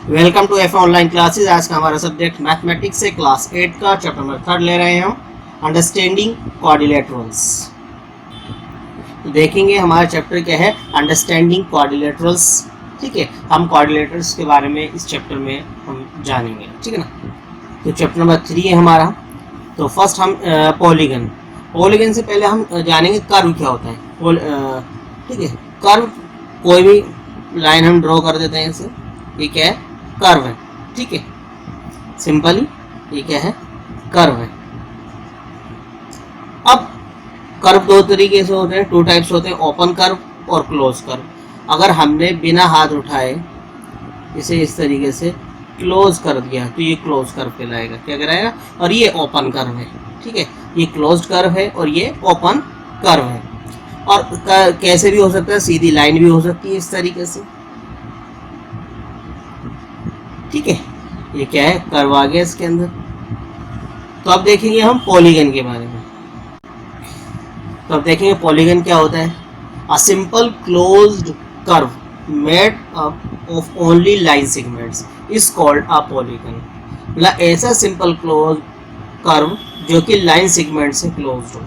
Welcome to F online classes. आज का हमारा सब्जेक्ट मैथमेटिक्स से क्लास 8 का चैप्टर नंबर 3 ले रहे हैं हम, अंडरस्टैंडिंग क्वाड्रिलेटरल्स। तो देखेंगे हमारा चैप्टर क्या है, अंडरस्टैंडिंग क्वाड्रिलेटरल्स। ठीक है, हम क्वाड्रिलेटरल्स के बारे में इस चैप्टर में हम जानेंगे। ठीक है ना। तो चैप्टर नंबर 3 है हमारा। तो फर्स्ट हम पॉलीगन से पहले हम जानेंगे कर्व क्या होता है। ठीक है, कर्व कोई भी लाइन हम ड्रॉ कर देते हैं इसे, ये क्या है, कर्व है। ठीक है, सिंपली ये क्या है, कर्व है। अब कर्व दो तरीके से होते हैं, 2 टाइप्स होते हैं, ओपन कर्व और क्लोज कर्व। अगर हमने बिना हाथ उठाए इसे इस तरीके से क्लोज कर दिया तो ये क्लोज कर्व कहलाएगा। क्या कहलाएगा? और ये ओपन कर्व है। ठीक है, ये क्लोज्ड कर्व है और ये ओपन कर्व है। और कैसे भी हो सकता है, सीधी लाइन भी हो सकती है इस तरीके से। ठीक है, ये क्या है, कर्व आ गया इसके अंदर। तो अब देखेंगे हम पॉलीगन के बारे में। तो अब देखेंगे पॉलीगन क्या होता है। A simple closed curve made up of only line segments is called a polygon. मतलब ऐसा सिंपल क्लोज कर्व जो कि लाइन सेगमेंट से क्लोज्ड हो,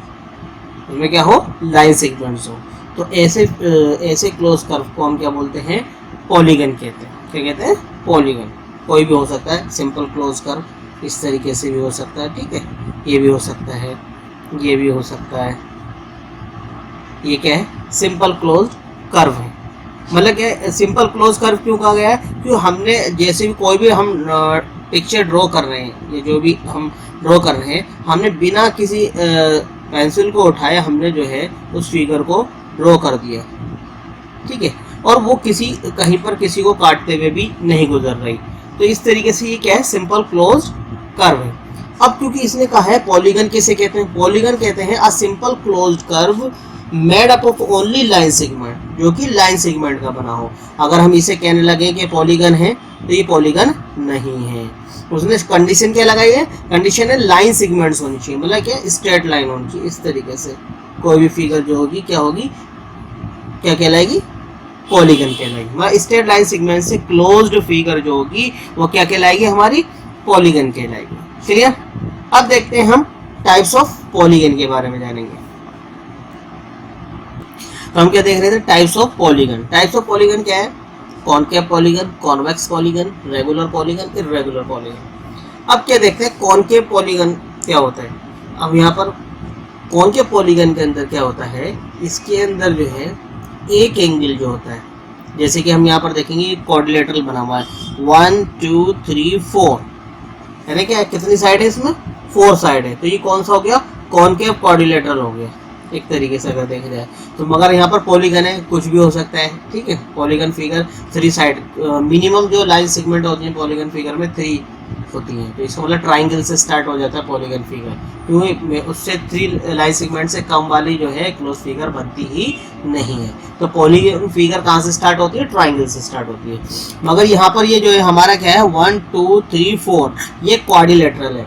उसमें क्या हो, लाइन सेगमेंट्स हो। तो ऐसे क्लोज कर्व को हम क्या बोलते हैं, पॉलीगन कहते हैं। क्या कहते हैं? पॉलीगन। कोई भी हो सकता है, सिंपल क्लोज कर्व इस तरीके से भी हो सकता है। ठीक है, ये भी हो सकता है, ये भी हो सकता है। ये क्या है, सिंपल क्लोज कर्व है। मतलब क्या, सिंपल क्लोज कर्व क्यों कहा गया है? क्योंकि हमने जैसे भी कोई भी हम पिक्चर ड्रॉ कर रहे हैं, ये जो भी हम ड्रॉ कर रहे हैं, हमने बिना किसी पेंसिल को उठाए हमने जो है उस फिगर को ड्रॉ कर दिया। ठीक है, और वो कहीं पर किसी को काटते हुए भी नहीं गुजर रही। तो इस तरीके से ये क्या है, सिंपल क्लोज कर्व है। अब क्योंकि इसने कहा है पॉलीगन किसे कहते हैं, पॉलीगन कहते हैं a simple closed curve made up of only line segment, जो कि लाइन सेगमेंट का बना हो। अगर हम इसे कहने लगे कि पॉलीगन है तो ये पॉलीगन नहीं है। उसने कंडीशन क्या लगाई है, कंडीशन है लाइन सेगमेंट्स होनी चाहिए। मतलब क्या, स्ट्रेट लाइन होनी चाहिए इस तरीके से। कोई भी फिगर जो होगी क्या होगी, क्या कहलाएगी, पॉलीगन कहलाएगी। मतलब स्ट्रेट लाइन सेगमेंट से क्लोज्ड फिगर जो होगी वो क्या कहलाएगी, हमारी पॉलीगन कहलाएगी। क्लियर? अब देखते हैं हम टाइप्स ऑफ पॉलीगन के बारे में जानेंगे। तो हम क्या देख रहे थे, types of polygon. Types of polygon क्या है, concave polygon, convex polygon, regular polygon, irregular polygon. अब क्या देखते हैं, कॉनकेव पॉलीगन क्या होता है। अब यहाँ पर कॉनकेव पॉलीगन के अंदर क्या होता है, इसके अंदर जो है एक एंगल जो होता है, जैसे कि हम यहाँ पर देखेंगे क्वाड्रिलेटरल बना हुआ है, 1 2 3 4, यानी क्या, कितनी साइड है इसमें, 4 साइड है। तो ये कौन सा हो गया, कॉनकेव क्वाड्रिलेटरल हो गया एक तरीके से अगर देखा जाए तो। मगर यहाँ पर पॉलीगन है, कुछ भी हो सकता है। ठीक है, पॉलीगन फिगर 3 साइड, मिनिमम जो लाइन सेगमेंट होती है पॉलीगन फिगर में 3 होती है। तो इसका मतलब ट्राइंगल से स्टार्ट हो जाता है पॉलीगन फिगर, क्योंकि उससे 3 लाइन सेगमेंट से कम वाली जो है क्लोज फिगर बनती ही नहीं है। तो पॉलीगन फिगर कहाँ से स्टार्ट होती है, ट्राइंगल से स्टार्ट होती है। मगर यहाँ पर ये जो है हमारा क्या है, 1 2 3 4, ये क्वाड्रिलेटरल है।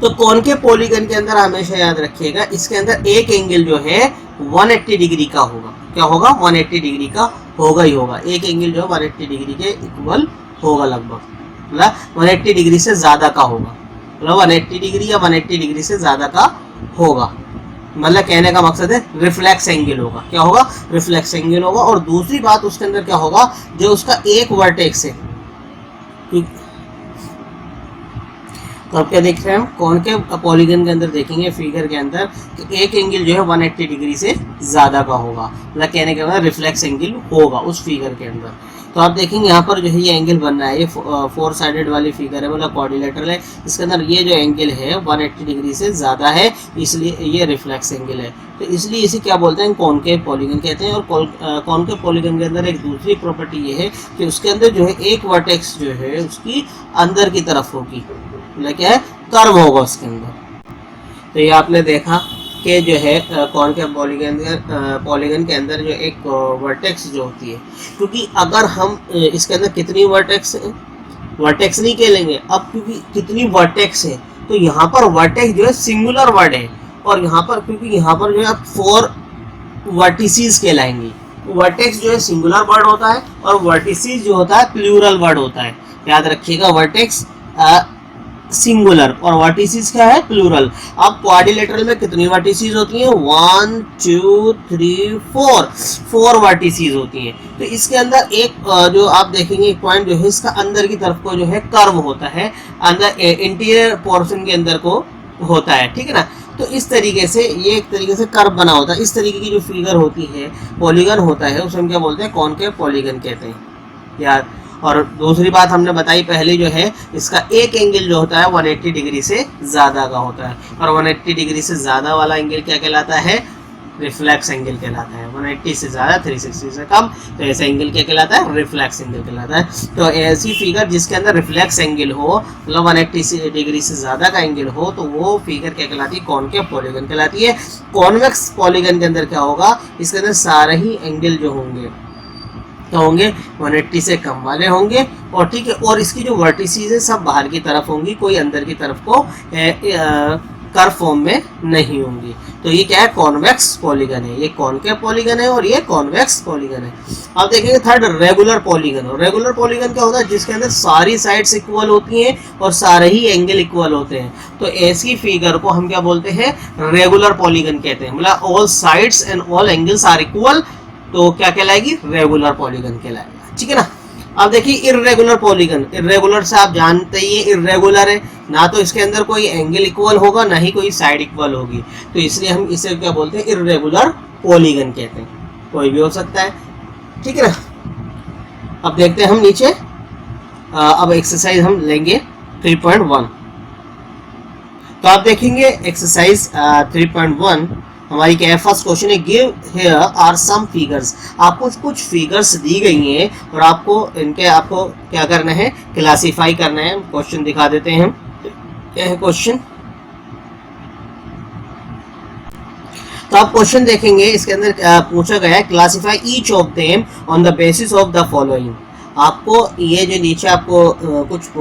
तो कॉनकेव पॉलीगन के अंदर हमेशा याद रखिएगा, इसके अंदर एक एंगल जो है 180 डिग्री का होगा। क्या होगा, 180 डिग्री का होगा ही होगा। एक एंगल जो है 180 डिग्री के इक्वल होगा लगभग, मतलब 180 डिग्री से ज्यादा का होगा। मतलब 180 डिग्री या 180 डिग्री से ज्यादा का होगा। मतलब कहने का मकसद है रिफ्लेक्स एंगल होगा। क्या होगा, रिफ्लेक्स एंगल होगा। और दूसरी बात उसके अंदर क्या होगा, जो उसका एक वर्टेक्स है। तो अब क्या देख रहे हैं हम, कॉनकेव पॉलीगन के अंदर देखेंगे फिगर के अंदर तो एक एंगल जो है 180 डिग्री से ज़्यादा का होगा। मतलब कहने के बाद रिफ्लेक्स एंगल होगा उस फिगर के अंदर। तो आप देखेंगे यहाँ पर जो है ये एंगल बन रहा है, ये 4 साइडेड वाली फिगर है, मतलब क्वाड्रिलेटरल है। इसके अंदर ये जो एंगल है 180 डिग्री से ज़्यादा है, इसलिए ये रिफ्लेक्स एंगल है। तो इसलिए इसे क्या बोलते हैं, कॉनकेव पॉलीगन कहते हैं। और कॉनकेव पॉलीगन के अंदर एक दूसरी प्रॉपर्टी ये है कि उसके अंदर जो है एक वर्टेक्स जो है उसकी अंदर की तरफ होगी, मतलब क्या है, कर्व होगा उसके अंदर। तो ये आपने देखा कि जो है कॉनकेव पॉलीगन के अंदर जो एक वर्टेक्स जो होती है, क्योंकि अगर हम इसके अंदर कितनी वर्टेक्स नहीं खेलेंगे अब, क्योंकि कितनी वर्टेक्स है तो यहाँ पर वर्टेक्स जो है सिंगुलर वर्ड है। और यहाँ पर क्योंकि यहाँ पर जो है 4 वर्टिसेस कहलाएंगी, वर्टेक्स जो है सिंगुलर वर्ड होता है और वर्टिसेस जो होता है प्लूरल वर्ड होता है। याद रखिएगा, वर्टेक्स सिंगुलर और वर्टिसेस क्या है, प्लूरल। अब क्वाड्रिलेटरल में कितनी वर्टिसेस होती हैं, 1 2 3 4 वर्टिसेस होती हैं। तो इसके अंदर एक जो आप देखेंगे एक पॉइंट जो है इसका अंदर की तरफ को जो है कर्व होता है, अंदर इंटीरियर पोर्शन के अंदर को होता है, ठीक है ना। तो इस तरीके से ये एक तरीके से कर्व बना होता है। इस तरीके की जो फिगर होती है, पॉलीगन होता है, उसे हम क्या बोलते हैं, कॉनकेव पॉलीगन कहते हैं यार। और दूसरी बात हमने बताई पहले जो है, इसका एक एंगल जो होता है 180 डिग्री से ज़्यादा का होता है, और 180 डिग्री से ज़्यादा वाला एंगल क्या कहलाता है, रिफ्लेक्स एंगल कहलाता है। 180 से ज़्यादा, 360 से कम, तो ऐसा एंगल क्या कहलाता है, रिफ्लेक्स एंगल कहलाता है। तो ऐसी फिगर जिसके अंदर रिफ्लेक्स एंगल हो, मतलब 180 डिग्री से ज़्यादा का एंगल हो, तो वो फिगर क्या कहलाती है, कॉनकेव पॉलीगन कहलाती है। कॉन्वेक्स पॉलीगन के अंदर क्या होगा, इसके अंदर सारे ही एंगल जो होंगे तो होंगे 180 से कम वाले होंगे, और ठीक है, और इसकी जो वर्टिसेस है सब बाहर की तरफ होंगी, कोई अंदर की तरफ को कर्व फॉर्म में नहीं होंगी। तो ये क्या है, कॉन्वेक्स पॉलीगन है। ये कॉनकेव पॉलीगन है और ये कॉन्वेक्स पॉलीगन है। अब देखेंगे थर्ड, रेगुलर पॉलीगन। और रेगुलर पॉलीगन क्या होता है, जिसके अंदर सारी साइड्स इक्वल होती हैं और सारे ही एंगल इक्वल होते हैं। तो ऐसी फिगर को हम क्या बोलते हैं, रेगुलर पॉलीगन कहते हैं। मतलब all sides and all angles are equal, तो क्या कहलाएगी, रेगुलर पॉलीगन कहलाएगा, ठीक है ना। अब देखिए इर्रेगुलर पॉलीगन। इर्रेगुलर से आप जानते ही है, इर्रेगुलर है, ना तो इसके अंदर कोई एंगल इक्वल होगा, ना ही कोई साइड इक्वल होगी, तो इसलिए हम इसे क्या बोलते हैं, इर्रेगुलर पॉलीगन कहते हैं। कोई भी हो सकता है, ठीक है ना। अब देखते हैं हम नीचे, अब एक्सरसाइज हम लेंगे 3.1। तो आप देखेंगे एक्सरसाइज 3.1 हमारी क्या है, फर्स्ट क्वेश्चन है, give here are some figures. आपको कुछ फिगर्स दी गई हैं और आपको क्या करना है, क्लासीफाई करना है। क्वेश्चन दिखा देते हैं हम, क्या है क्वेश्चन। तो आप क्वेश्चन देखेंगे, इसके अंदर पूछा गया है, classify each of them on the basis of the following. आपको ये जो नीचे आपको कुछ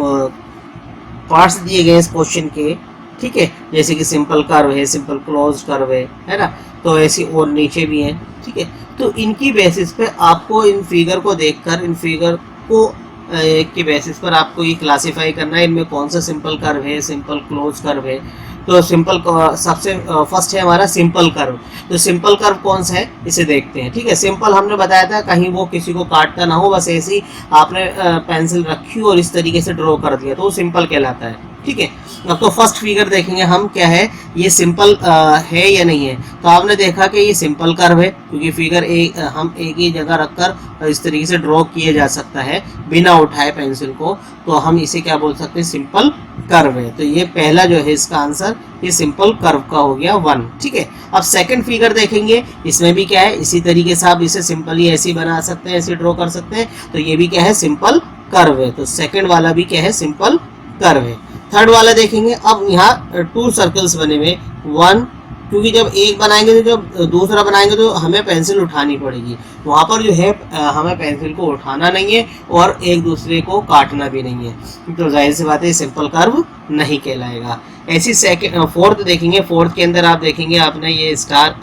पार्ट्स दिए गए इस क्वेश्चन के, ठीक है, जैसे कि सिंपल कर्व है, सिंपल क्लोज कर्व है ना, तो ऐसी और नीचे भी है, ठीक है। तो इनकी बेसिस पे आपको इन फिगर को देखकर, इन फिगर को के बेसिस पर आपको ये क्लासिफाई करना है, इनमें कौन सा सिंपल कर्व है, सिंपल क्लोज कर्व है। तो सिंपल सबसे फर्स्ट है हमारा सिंपल कर्व। तो सिंपल कर्व कौन सा है, इसे देखते हैं, ठीक है। सिंपल हमने बताया था, कहीं वो किसी को काटता ना हो, बस ऐसे ही आपने पेंसिल रखी और इस तरीके से ड्रॉ कर दिया, तो वो सिंपल कहलाता है, ठीक है। अब तो फर्स्ट फिगर देखेंगे हम, क्या है ये, सिंपल है या नहीं है। तो आपने देखा कि ये सिंपल कर्व है, क्योंकि फिगर हम एक ही जगह रखकर इस तरीके से ड्रॉ किया जा सकता है बिना उठाए पेंसिल को, तो हम इसे क्या बोल सकते हैं, सिंपल कर्व है। तो ये पहला जो है इसका आंसर, ये सिंपल कर्व का हो गया 1, ठीक है। अब सेकंड फिगर देखेंगे, इसमें भी क्या है, इसी तरीके से आप इसे सिंपली ऐसे ही बना सकते हैं, ऐसे ड्रॉ कर सकते हैं, तो ये भी क्या है, सिंपल कर्व है। तो सेकंड वाला भी क्या है, सिंपल कर्व है। थर्ड वाला देखेंगे, अब यहाँ 2 सर्कल्स बने हुए, 1, क्योंकि जब एक बनाएंगे तो जब दूसरा बनाएंगे तो हमें पेंसिल उठानी पड़ेगी, वहाँ पर जो है हमें पेंसिल को उठाना नहीं है और एक दूसरे को काटना भी नहीं है, तो जाहिर सी बात है सिंपल कर्व नहीं कहलाएगा। ऐसी फोर्थ देखेंगे, फोर्थ के अंदर आप देखेंगे, आपने ये स्टार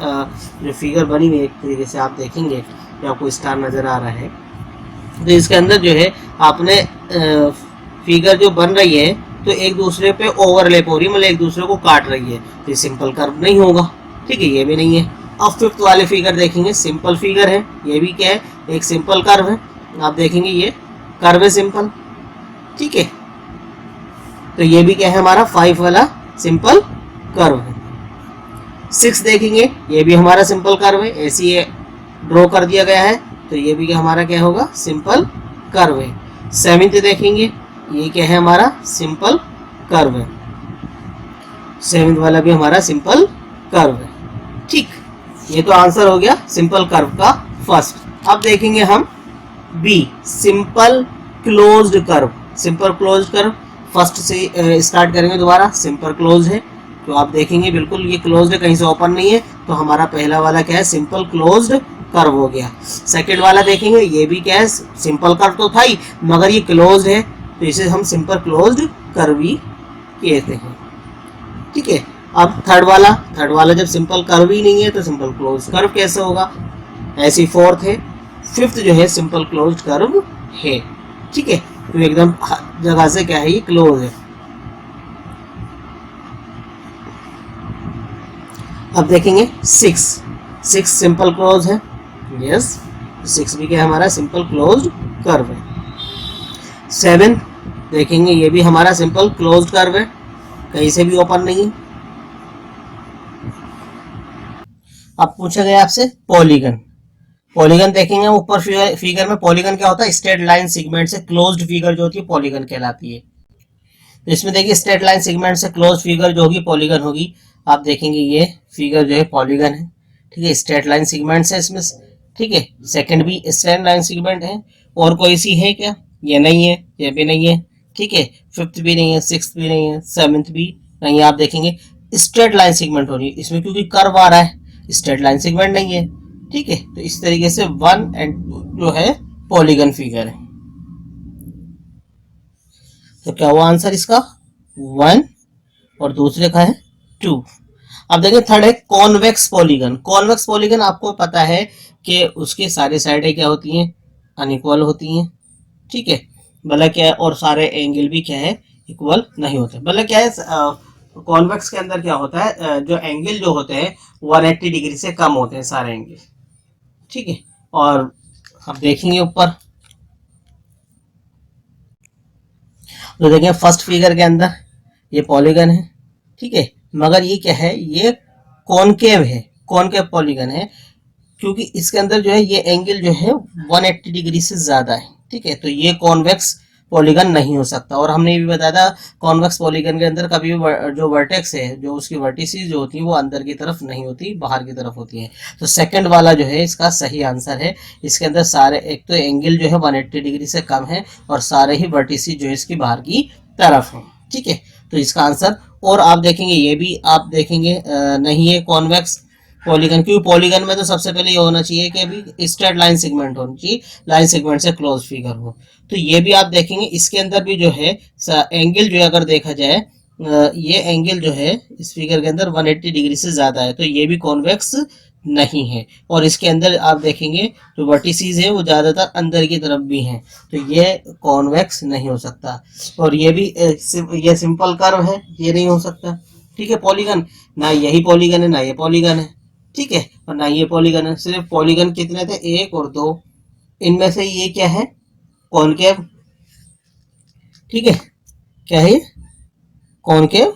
जो फिगर बनी हुई है, एक तरीके से आप देखेंगे जो आपको स्टार नज़र आ रहा है, तो इसके अंदर जो है आपने फिगर जो बन रही है तो एक दूसरे पे ओवरलैप हो रही है, मतलब एक दूसरे को काट रही है, तो ये सिंपल कर्व नहीं होगा, ठीक है, ये भी नहीं है। अब फिफ्थ वाले फिगर देखेंगे, सिंपल फिगर है, ये भी क्या है, एक सिंपल कर्व है, आप देखेंगे ये कर्व है सिंपल, ठीक है। तो ये भी क्या है, हमारा 5 वाला सिंपल कर्व है। 6 देखेंगे, ये भी हमारा सिंपल कर्व है, ऐसे ये ड्रॉ कर दिया गया है, तो ये भी हमारा क्या होगा, सिंपल कर्व है। 7th देखेंगे, ये क्या है, हमारा सिंपल कर्व है, 7th वाला भी हमारा सिंपल कर्व है, ठीक। ये तो आंसर हो गया सिंपल कर्व का फर्स्ट। अब देखेंगे हम B, simple closed curve. Simple closed curve first से स्टार्ट करेंगे, दोबारा सिंपल क्लोज है, तो आप देखेंगे बिल्कुल ये क्लोज्ड है, कहीं से ओपन नहीं है, तो हमारा पहला वाला क्या है, सिंपल क्लोज्ड कर्व हो गया। सेकेंड वाला देखेंगे, ये भी क्या है, सिंपल कर्व तो था ही, मगर ये क्लोज्ड है, तो इसे हम सिंपल क्लोज्ड कर्व ही कहते हैं, ठीक है। अब थर्ड वाला जब सिंपल कर्व ही नहीं है तो सिंपल क्लोज कर्व कैसे होगा। ऐसी फोर्थ है, फिफ्थ जो है सिंपल क्लोज्ड कर्व है, ठीक है। तो एकदम जगह से क्या है, ये क्लोज है। अब देखेंगे सिक्स, सिक्स सिंपल क्लोज है, यस, सिक्स भी क्या हमारा सिंपल क्लोज्ड कर्व है। सेवन देखेंगे, ये भी हमारा सिंपल क्लोज्ड कर्व है, कहीं से भी ओपन नहीं है। अब पूछा गया आपसे पॉलीगन, पॉलीगन देखेंगे ऊपर फिगर में। पॉलीगन क्या होता है, स्ट्रेट लाइन सेगमेंट से क्लोज्ड फिगर जो होती है पॉलीगन कहलाती है। तो इसमें देखिए स्ट्रेट लाइन सेगमेंट से क्लोज्ड फिगर जो होगी पॉलीगन होगी। आप देखेंगे ये फिगर जो है पॉलीगन है, ठीक है, स्ट्रेट लाइन सेगमेंट है इसमें, ठीक है। सेकंड भी स्ट्रेट लाइन सेगमेंट है, और कोई सी है क्या, ये नहीं है, ये भी नहीं है, ठीक है। फिफ्थ भी नहीं है, सिक्स्थ भी नहीं है, सेवंथ भी नहीं है। आप देखेंगे स्ट्रेट लाइन सेगमेंट हो रही है इसमें, क्योंकि कर्व आ रहा है, स्ट्रेट लाइन सेगमेंट नहीं है, ठीक है। तो इस तरीके से 1 एंड 2 जो है पॉलीगन फिगर है। तो क्या हुआ आंसर इसका 1 और दूसरे का है 2। अब देखिए थर्ड है कॉन्वेक्स पॉलीगन। कॉन्वेक्स पॉलीगन आपको पता है कि उसके सारे साइडें क्या होती हैं, अनइक्वल होती हैं, ठीक है। मतलब क्या है, और सारे एंगल भी क्या है, इक्वल नहीं होते। मतलब क्या है, कॉन्वेक्स के अंदर क्या होता है, जो एंगल जो होते हैं 180 डिग्री से कम होते हैं सारे एंगल, ठीक है। और अब देखेंगे ऊपर, तो देखिए फर्स्ट फिगर के अंदर ये पॉलीगन है, ठीक है, मगर ये क्या है, ये कॉनकेव है, कॉनकेव पॉलीगन है, क्योंकि इसके अंदर जो है ये एंगल जो है 180 डिग्री से ज्यादा है, ठीक है। तो ये कॉन्वेक्स पॉलीगन नहीं हो सकता। और हमने ये भी बताया था कॉन्वेक्स पॉलीगन के अंदर कभी भी जो वर्टेक्स है, जो उसकी वर्टिसेस जो होती है वो अंदर की तरफ नहीं होती, बाहर की तरफ होती है। तो सेकंड वाला जो है इसका सही आंसर है। इसके अंदर सारे, एक तो एंगल जो है 180 डिग्री से कम है, और सारे ही वर्टिसेस जो है इसकी बाहर की तरफ है, ठीक है। तो इसका आंसर, और आप देखेंगे ये भी आप देखेंगे नहीं है कॉन्वेक्स पॉलीगन, क्योंकि पॉलीगन में तो सबसे पहले ये होना चाहिए कि अभी स्ट्रेट लाइन सेगमेंट होनी चाहिए, लाइन सेगमेंट से क्लोज फिगर हो। तो ये भी आप देखेंगे इसके अंदर भी जो है एंगल जो है अगर देखा जाए, ये एंगल जो है इस फिगर के अंदर 180 डिग्री से ज्यादा है, तो ये भी कॉन्वेक्स नहीं है। और इसके अंदर आप देखेंगे जो वर्टिसेस है वो ज्यादातर अंदर की तरफ भी हैं, तो ये कॉन्वेक्स नहीं हो सकता। और ये भी ये सिंपल कर्व है, ये नहीं हो सकता, ठीक है। पॉलीगन ना यही पॉलीगन है, ना ये पॉलीगन है, ठीक है, और ना ये पॉलीगन है। सिर्फ पॉलीगन कितने थे, 1 और 2, इनमें से ये क्या है, कॉनकेव, ठीक है। क्या है ये, कॉनकेव।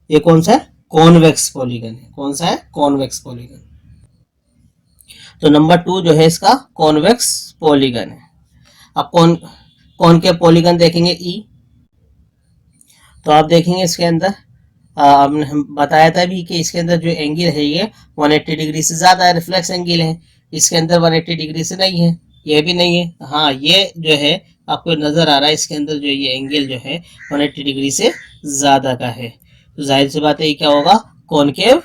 ये कौन सा है, कॉन्वेक्स पॉलीगन है। कौन सा है, कॉन्वेक्स पॉलीगन। तो नंबर 2 जो है इसका कॉन्वेक्स पॉलीगन है। अब कॉनकेव पॉलीगन देखेंगे ई। तो आप देखेंगे इसके अंदर हमने बताया था भी कि इसके अंदर जो एंगल है ये 180 डिग्री से ज्यादा है, रिफ्लेक्स एंगल है। इसके अंदर 180 डिग्री से नहीं है, ये भी नहीं है। हाँ, ये जो है आपको नजर आ रहा है, इसके अंदर जो ये एंगल जो है 180 डिग्री से ज्यादा का है। तो जाहिर सी बात है ये क्या होगा, कॉनकेव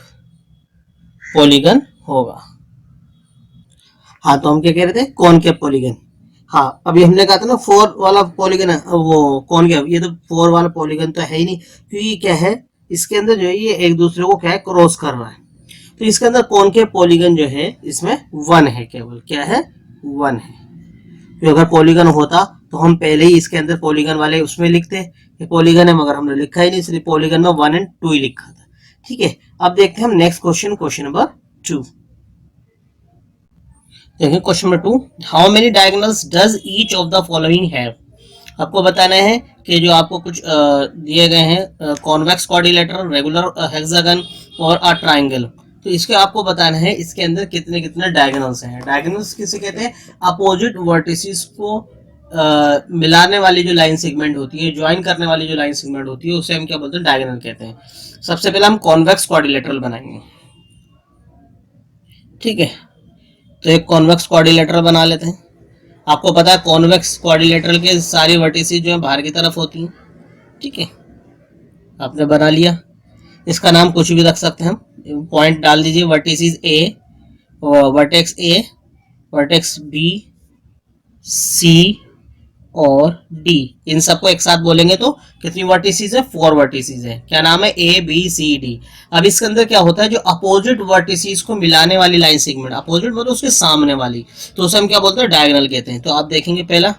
पॉलीगन होगा। हाँ, तो हम क्या कह रहे थे, कॉनकेव पॉलीगन। हाँ, अभी हमने कहा था ना 4 वाला पॉलीगन है वो कॉनकेव, ये तो 4 वाला पॉलीगन तो है ही नहीं, क्योंकि क्या है इसके अंदर जो है ये एक दूसरे को क्या है, क्रॉस कर रहा है। तो इसके अंदर कॉनकेव पॉलीगन जो है इसमें 1 है, केवल क्या है, 1 है। तो अगर पॉलीगन होता तो हम पहले ही इसके अंदर पॉलीगन वाले उसमें लिखते, ये पॉलीगन है, मगर हमने लिखा ही नहीं, इसलिए पॉलीगन में 1 एंड 2 ही लिखा था, ठीक है। अब देखते हैं हम नेक्स्ट क्वेश्चन, क्वेश्चन नंबर 2। देखिए question number 2, how many diagonals does each of the following have. आपको बताना है कि जो आपको कुछ दिए गए हैं, कॉन्वेक्स क्वाड्रिलेटरल, रेगुलर हेक्सागन और अ ट्रायंगल, तो इसके आपको बताना है इसके अंदर कितने कितने डायगोनल्स हैं। डायगोनल्स किसे कहते हैं, अपोजिट वर्टिसेस को मिलाने वाली जो लाइन सेगमेंट होती है, ज्वाइन करने वाली जो लाइन सेगमेंट होती है, उसे हम क्या बोलते हैं, डायगोनल कहते हैं। सबसे पहले हम कॉन्वेक्स क्वाड्रिलेटरल बनाएंगे, ठीक है। तो एक कॉन्वेक्स क्वाड्रिलेटरल बना लेते हैं। आपको पता है कॉन्वेक्स क्वाड्रिलेटरल के सारी वर्टिसेस जो है बाहर की तरफ होती हैं, ठीक है। आपने बना लिया, इसका नाम कुछ भी रख सकते हैं हम, पॉइंट डाल दीजिए, vertices A, vertex A, vertex B, C, और डी, इन सबको एक साथ बोलेंगे तो कितनी वर्टिसेस है? 4 वर्टिसेस है। क्या नाम है? A B C D. अब इसके अंदर क्या होता है, जो अपोजिट वर्टिसेस को मिलाने वाली लाइन सेगमेंट, अपोजिट मतलब उसके सामने वाली, तो उसे हम क्या बोलते हैं? डायगोनल कहते हैं। तो आप देखेंगे पहला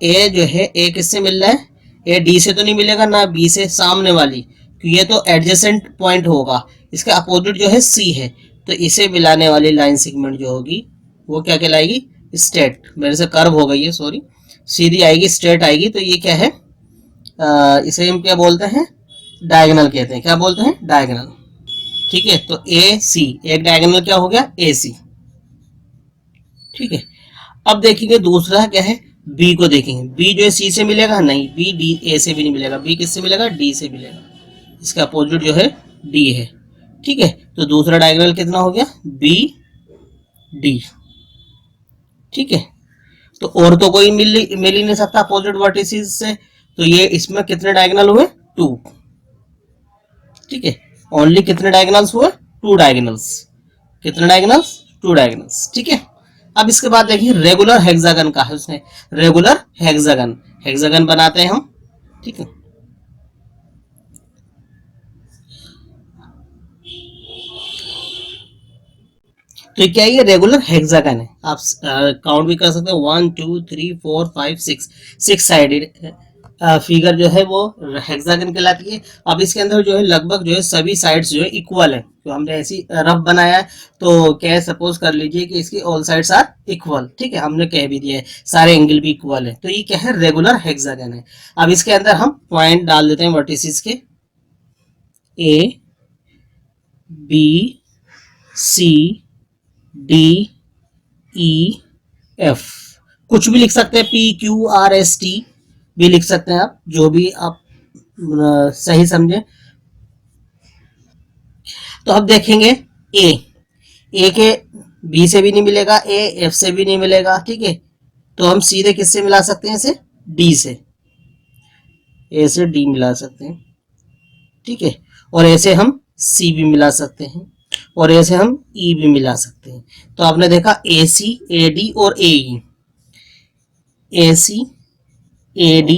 ए जो है, ए किससे मिल रहा है? ए डी से तो नहीं मिलेगा, ना बी से, सामने वाली, क्योंकि ये तो एडजेसेंट पॉइंट होगा। इसका अपोजिट जो है सी है, तो इसे मिलाने वाली लाइन सेगमेंट जो होगी वो क्या कहलाएगी? स्ट्रेट। मेरे से कर्व हो गई है, सॉरी, सीधी आएगी, स्ट्रेट आएगी, तो ये क्या है? इसे हम क्या बोलते हैं? डायगोनल कहते हैं। क्या बोलते हैं? डायगोनल। ठीक है, तो ए सी, एक डायगोनल क्या हो गया? ए सी। ठीक है, अब देखेंगे दूसरा क्या है, बी को देखेंगे। बी जो है सी से मिलेगा? नहीं, बी डी ए से भी नहीं मिलेगा। बी किससे मिलेगा? डी से मिलेगा। इसका अपोजिट जो है डी है। ठीक है, तो दूसरा डायगोनल कितना हो गया? B D. ठीक है, तो और तो कोई मिल ही नहीं सकता अपोजिट वर्टिसेस से, तो ये इसमें कितने डायगोनल हुए? 2। ठीक है, ओनली कितने डायगोनल्स हुए? 2 डायगोनल्स। कितने डायगोनल्स? 2 डायगोनल्स। ठीक है, अब इसके बाद देखिए रेगुलर हेक्सागन का है उसने, रेगुलर हेक्सागन, हेक्सागन बनाते हैं हम। ठीक है, तो क्या ये रेगुलर हेक्सागन है? आप काउंट भी कर सकते हैं, 1 2 3 4 5 6 साइडेड फिगर जो है वो हेक्सागन कहलाती है। अब इसके अंदर जो है लगभग जो है सभी साइड्स जो है इक्वल है। तो हमने ऐसी रफ बनाया है, तो क्या सपोज कर लीजिए कि इसकी ऑल साइड्स आर इक्वल। ठीक है, हमने कह भी दिया है सारे एंगल भी इक्वल है, तो ये क्या है? रेगुलर हेक्सागन है। अब इसके अंदर हम पॉइंट डाल देते हैं वर्टिसेस के, A B C D E F, कुछ भी लिख सकते हैं, P Q R S T भी लिख सकते हैं आप, जो भी आप सही समझे। तो अब देखेंगे ए, ए के बी से भी नहीं मिलेगा, ए एफ से भी नहीं मिलेगा। ठीक है, तो हम सीधे किससे मिला सकते हैं? इसे डी से, ए से डी मिला सकते हैं। ठीक है, और ऐसे हम सी भी मिला सकते हैं, और ऐसे हम ई भी मिला सकते हैं। तो आपने देखा ए सी ए डी और ए ई, ए सी ए डी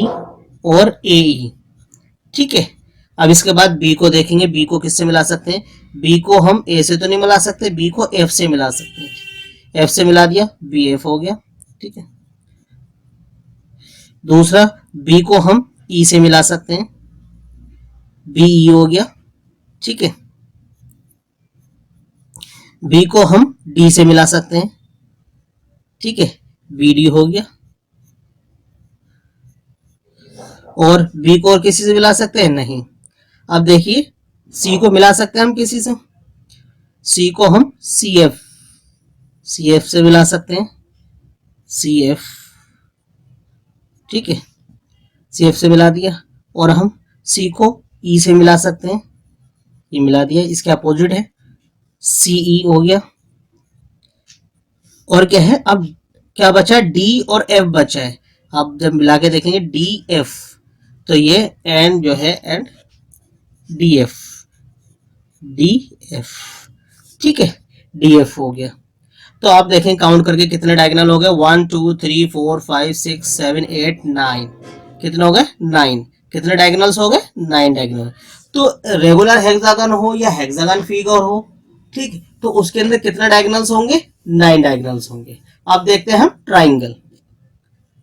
और ए ई। ठीक है, अब इसके बाद बी को देखेंगे, बी को किससे मिला सकते हैं? बी को हम ए से तो नहीं मिला सकते, बी को एफ से मिला सकते हैं। एफ से मिला दिया, बी एफ हो गया। ठीक है, दूसरा बी को हम ई से मिला सकते हैं, बी ई हो गया। ठीक है, बी को हम डी से मिला सकते हैं। ठीक है, बी डी हो गया। और बी को और किसी से मिला सकते हैं? नहीं। अब देखिए सी को मिला सकते हैं हम किसी से, सी को हम सी एफ से मिला सकते हैं, सी एफ। ठीक है, सी एफ से मिला दिया, और हम सी को ई से मिला सकते हैं, ये मिला दिया, इसके अपोजिट है सी ई हो गया। और क्या है? अब क्या बचा? डी और एफ बचा है। अब जब मिला के देखेंगे डी एफ, तो ये एन जो है and D F, D F. ठीक है, डी एफ हो गया। तो आप देखें काउंट करके कितने डायगोनल हो गए? 1 2 3 4 5 6 7 8 9। कितने हो गए? 9। कितने डायगोनल्स हो गए? 9 डायगोनल। तो रेगुलर हेक्सागन हो या हेक्सागन फिगर हो, ठीक, तो उसके अंदर कितने डायगोनल्स होंगे? 9 डायगोनल्स होंगे। अब देखते हैं हम ट्राइंगल,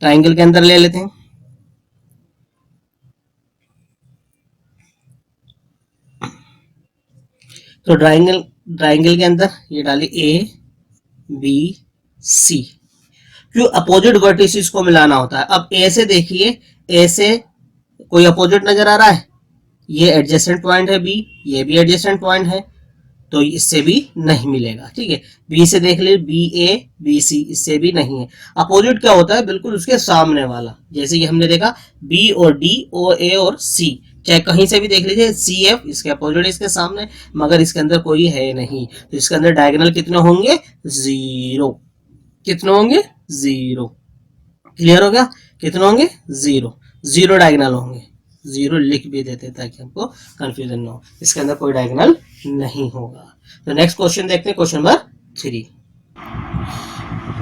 ट्राइंगल के अंदर ले लेते हैं। तो ट्राइंगल के अंदर ये डाली ए बी सी, क्यों? अपोजिट वर्टिसेस को मिलाना होता है। अब ए से देखिए, ए से कोई अपोजिट नजर आ रहा है? ये एडजेसेंट पॉइंट है बी, ये भी एडजेसेंट पॉइंट है, तो इससे भी नहीं मिलेगा। ठीक है, बी से देख लीजिए, बी ए बी सी, इससे भी नहीं है। अपोजिट क्या होता है? बिल्कुल उसके सामने वाला, जैसे कि हमने देखा बी और डी, ओ ए और सी, चाहे कहीं से भी देख लीजिए, सी एफ इसके अपोजिट, इसके सामने, मगर इसके अंदर कोई है नहीं, तो इसके अंदर डायगोनल कितने होंगे? 0। कितने होंगे? 0। क्लियर हो गया? कितने होंगे? 0। 0 डायगोनल होंगे। 0 लिख भी देते ताकि हमको कंफ्यूजन ना हो, इसके अंदर कोई डायगोनल नहीं होगा। तो नेक्स्ट क्वेश्चन देखते हैं, question number 3।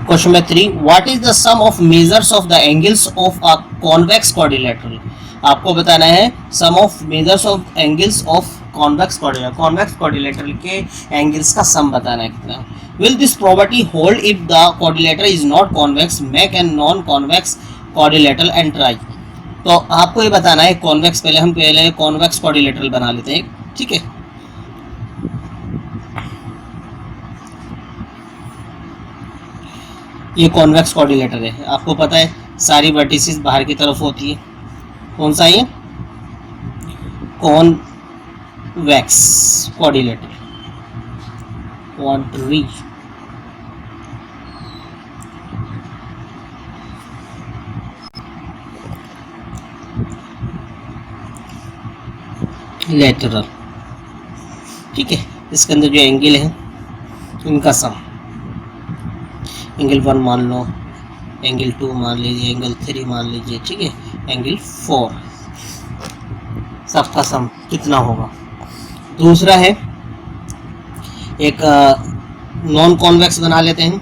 Question number 3, what is the sum of measures of the angles of a convex quadrilateral. आपको बताना है sum of measures of angles of convex quadrilateral, convex quadrilateral के एंगल्स का सम बताना है कितना। Will this property hold if the quadrilateral is not convex, make an non convex quadrilateral and try. तो आपको ये बताना है कॉन्वेक्स, हम पहले कॉन्वेक्स क्वाड्रिलेटरल बना लेते हैं, ठीक है। ये कॉन्वेक्स क्वाड्रिलेटर है, आपको पता है सारी वर्टिसेस बाहर की तरफ होती है। कौन सा ये कॉन्वेक्स क्वाड्रिलेटर, क्वाड्रिलेटरल, ठीक है। इसके अंदर जो एंगल है इनका सम, एंगल 1 मान लो, एंगल 2 मान लीजिए, एंगल 3 मान लीजिए, ठीक है, एंगल 4, सबका सम कितना होगा। दूसरा है एक नॉन कॉन्वेक्स बना लेते हैं,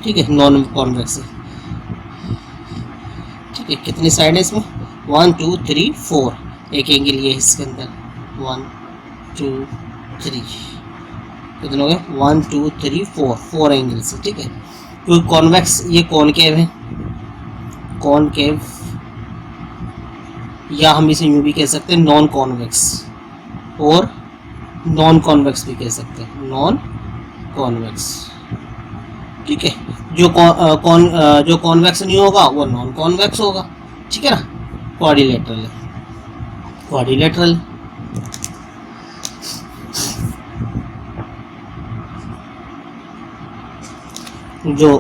ठीक है, नॉन कॉन्वेक्स, ठीक है। कितनी साइड है इसमें, 1 2 3 4, एक एंगल ये इसके अंदर 1 2 3, कितने हो गए 1 2 3 4 एंगल से, ठीक है। क्योंकि कॉन्वेक्स ये कॉनकेव है, कॉनकेव, या हम इसे यूं भी कह सकते हैं नॉन कॉन्वेक्स, और नॉन कॉन्वेक्स भी कह सकते हैं, नॉन कॉन्वेक्स, ठीक है। जो कॉन्वेक्स नहीं होगा वो नॉन कॉन्वेक्स होगा, ठीक है ना। क्वाड्रिलेटरल है, क्वाड्रिलेटरल। जो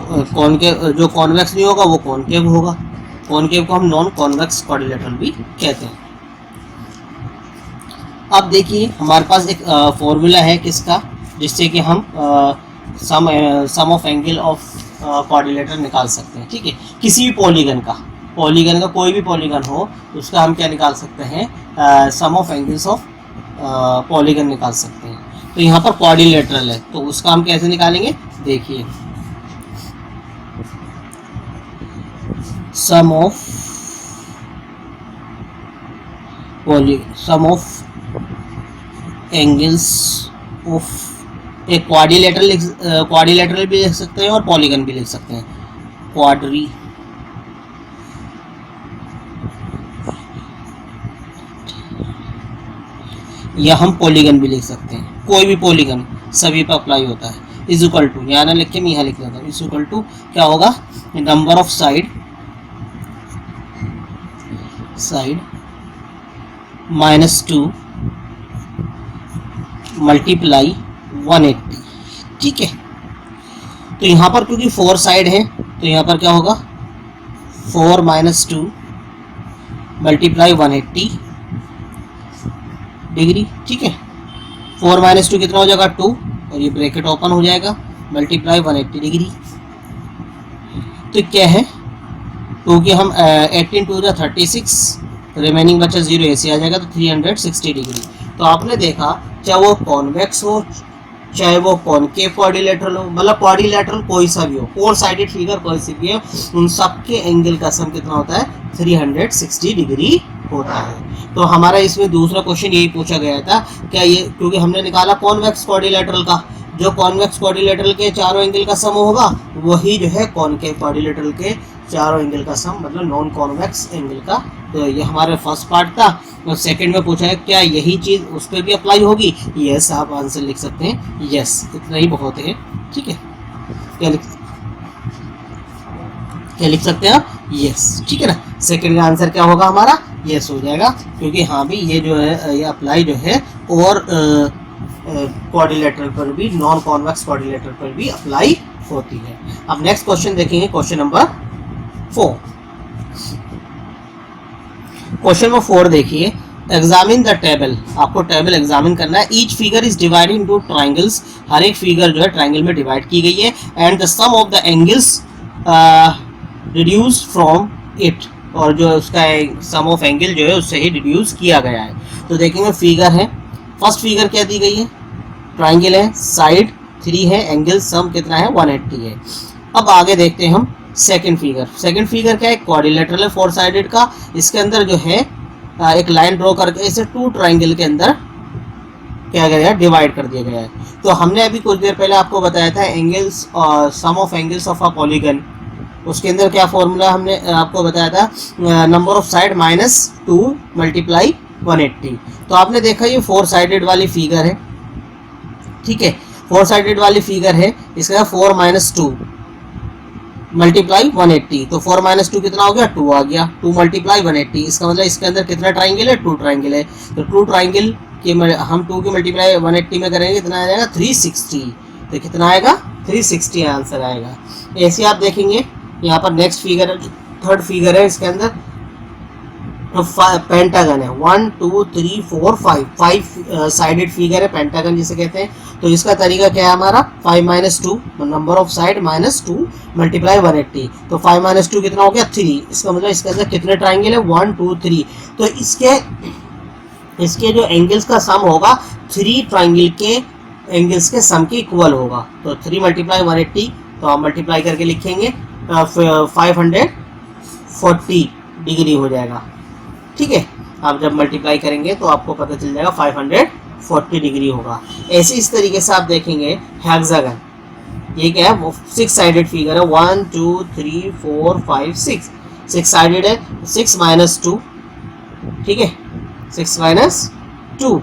कॉन्वेक्स नहीं होगा वो कॉनकेव होगा, कॉनकेव को हम नॉन कॉन्वेक्स क्वाड्रिलेटरल भी कहते हैं। अब देखिए हमारे पास एक फॉर्मूला है किसका, जिससे कि हम सम ऑफ एंगल ऑफ क्वाड्रिलेटरल निकाल सकते हैं, ठीक है। किसी भी पॉलीगन का कोई भी पॉलीगन हो उसका हम क्या निकाल सकते हैं, sum of angles of polygon निकाल सकते हैं। तो यहाँ पर क्वाड्रिलेटरल है तो उसका हम कैसे निकालेंगे, देखिए सम ऑफ एंगल्स ऑफ एक क्वाड्रिलेटरल भी लिख सकते हैं और पॉलीगन भी लिख सकते हैं, क्वाड्री या हम पॉलीगन भी लिख सकते हैं, कोई भी पॉलीगन सभी पर अप्लाई होता है। इज इक्वल टू, यहाँ ना लिख के मैं यहाँ लिख देता हूँ, इज इक्वल टू क्या होगा, नंबर ऑफ साइड -2 मल्टीप्लाई 180, ठीक है। तो यहाँ पर क्योंकि 4 साइड है तो यहाँ पर क्या होगा 4 - 2 मल्टीप्लाई 180 डिग्री, ठीक है। 4 - 2 कितना हो जाएगा 2, और ये ब्रैकेट ओपन हो जाएगा, मल्टीप्लाई 180 डिग्री। तो क्या है, क्योंकि हम 18 2 36, रिमेनिंग बचा 0, ऐसे आ जाएगा तो 360 डिग्री। तो आपने देखा चाहे वो कॉन्वेक्स हो चाहे वो कॉनकेव क्वाड्रिलेटरल हो, मतलब क्वाड्रिलेटरल कोई सा भी हो, 4 साइडेड फिगर कोई सी भी हो, उन सब के एंगल का सम कितना होता है 360 डिग्री होता है। तो हमारा इसमें दूसरा क्वेश्चन यही पूछा गया था, क्या ये, क्योंकि हमने निकाला कॉन्वेक्स क्वाड्रिलेटरल का, जो कॉन्वेक्स क्वाड्रिलेटरल के चारों एंगल का सम होगा वही जो है कॉनकेव क्वाड्रिलेटरल के चारों एंगल का सम, मतलब नॉन कॉन्वेक्स एंगल का। तो ये हमारा फर्स्ट पार्ट था। और सेकंड में पूछा है क्या यही चीज़ उस पर भी अप्लाई होगी, यस आप आंसर लिख सकते हैं, यस इतना ही बहुत है, ठीक है। क्या लिख सकते हैं आप, यस, ठीक है ना। सेकंड का आंसर क्या होगा हमारा, यस हो जाएगा, क्योंकि हाँ भी ये जो है ये अप्लाई जो है और क्वाड्रिलेटरल पर भी, नॉन कॉन्वेक्स क्वाड्रिलेटरल पर भी अप्लाई होती है। अब नेक्स्ट क्वेश्चन देखेंगे, क्वेश्चन नंबर 4। क्वेश्चन नंबर 4 देखिए, एग्जामिन द टेबल, आपको टेबल एग्जामिन करना है। Each figure is divided into triangles, हर एक फिगर जो है ट्राइंगल में डिवाइड की गई है। And the sum of the angles reduce from it, और जो उसका सम ऑफ एंगल जो है उससे ही रिड्यूस किया गया है। तो देखेंगे फिगर है, फर्स्ट फिगर क्या दी गई है, ट्राइंगल है, साइड 3 है, एंगल सम कितना है 180 है। अब आगे देखते हैं हम सेकंड फिगर। सेकंड फिगर क्या है, क्वाड्रिलेटरल है 4 साइडेड का। इसके अंदर जो है एक लाइन ड्रॉ करके इसे 2 ट्राइंगल के अंदर क्या गया है, डिवाइड कर दिया गया है। तो हमने अभी कुछ देर पहले आपको बताया था एंगल्स और sum of angles of a polygon, उसके अंदर क्या फॉर्मूला हमने आपको बताया था, नंबर ऑफ साइड -2 मल्टीप्लाई 180। तो आपने देखा ये 4 साइडेड वाली फिगर है, ठीक है, 4 साइडेड वाली फिगर है, इसका 4 - 2 मल्टीप्लाई 180। तो 4 - 2 कितना हो गया, 2 आ गया, 2 मल्टीप्लाई 180। इसका मतलब इसके अंदर कितना ट्राइंगल है, 2 ट्राइंगल है। तो 2 ट्राइंगल की हम 2 की मल्टीप्लाई 180 में करेंगे, कितना आ जाएगा 360। तो कितना आएगा 360 आंसर आएगा। ऐसे आप देखेंगे यहाँ पर नेक्स्ट फिगर, थर्ड फिगर है, इसके अंदर पेंटागन है, 1 2 3 4 5 साइडेड फिगर है, पेंटागन जिसे कहते हैं। तो इसका तरीका क्या है हमारा, 5 - 2 नंबर ऑफ साइड -2 मल्टीप्लाई 180। तो 5 - 2 कितना हो गया 3। इसका मतलब इसके अंदर कितने ट्राइंगल है, 1 2 3। तो इसके जो एंगल्स का सम होगा 3 ट्राइंगल के एंगल्स के सम के इक्वल होगा। तो 3 मल्टीप्लाई 180, तो आप मल्टीप्लाई करके लिखेंगे 540 डिग्री हो जाएगा, ठीक है। आप जब मल्टीप्लाई करेंगे तो आपको पता चल जाएगा 540 डिग्री होगा। ऐसे इस तरीके से आप देखेंगे हेक्सागन, ये क्या है, वो 6 साइडेड फिगर है, 1 2 3 4 5 6 साइडेड है, 6 - 2, ठीक है, 6 - 2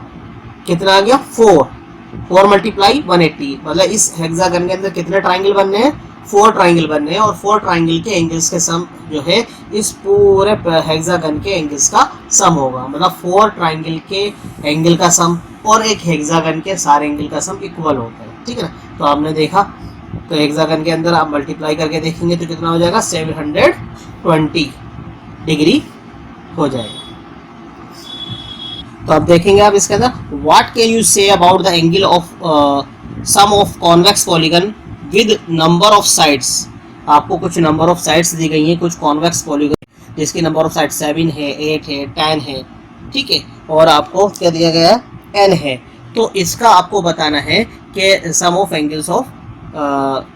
कितना आ गया 4 मल्टीप्लाई 180। मतलब इस हेक्सागन के अंदर कितने ट्राइंगल बनने हैं, 4 ट्राइंगल बनने हैं, और 4 ट्राइंगल के एंगल्स के सम जो है इस पूरे हेक्सागन के एंगल्स का सम होगा। मतलब 4 ट्राइंगल के एंगल का सम और एक हेक्सागन के सारे एंगल का सम इक्वल होता है, ठीक है ना। तो आपने देखा, तो हेक्सागन के अंदर आप मल्टीप्लाई करके देखेंगे तो कितना हो जाएगा 720 डिग्री हो जाएगा। तो अब देखेंगे आप इसके अंदर, what can you say about the angle of sum of convex polygon with number of sides. आपको कुछ नंबर ऑफ साइड्स दी गई हैं, कुछ कॉन्वेक्स पॉलीगन जिसकी नंबर ऑफ साइड 7 है, 8 है, 10 है, ठीक है, और आपको क्या दिया गया है, n है। तो इसका आपको बताना है कि सम ऑफ एंगल्स ऑफ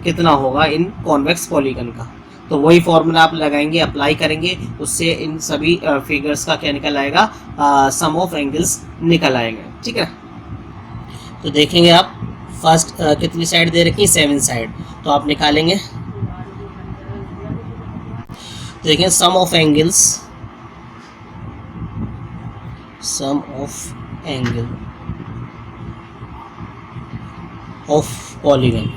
कितना होगा इन कॉन्वेक्स पॉलीगन का। तो वही फॉर्मूला आप लगाएंगे, अप्लाई करेंगे, उससे इन सभी फिगर्स का क्या निकल आएगा, सम ऑफ एंगल्स निकल आएगा, ठीक है। तो देखेंगे आप फर्स्ट कितनी साइड दे रखी है, 7 साइड, तो आप निकालेंगे। देखें सम ऑफ एंगल ऑफ पॉलीगन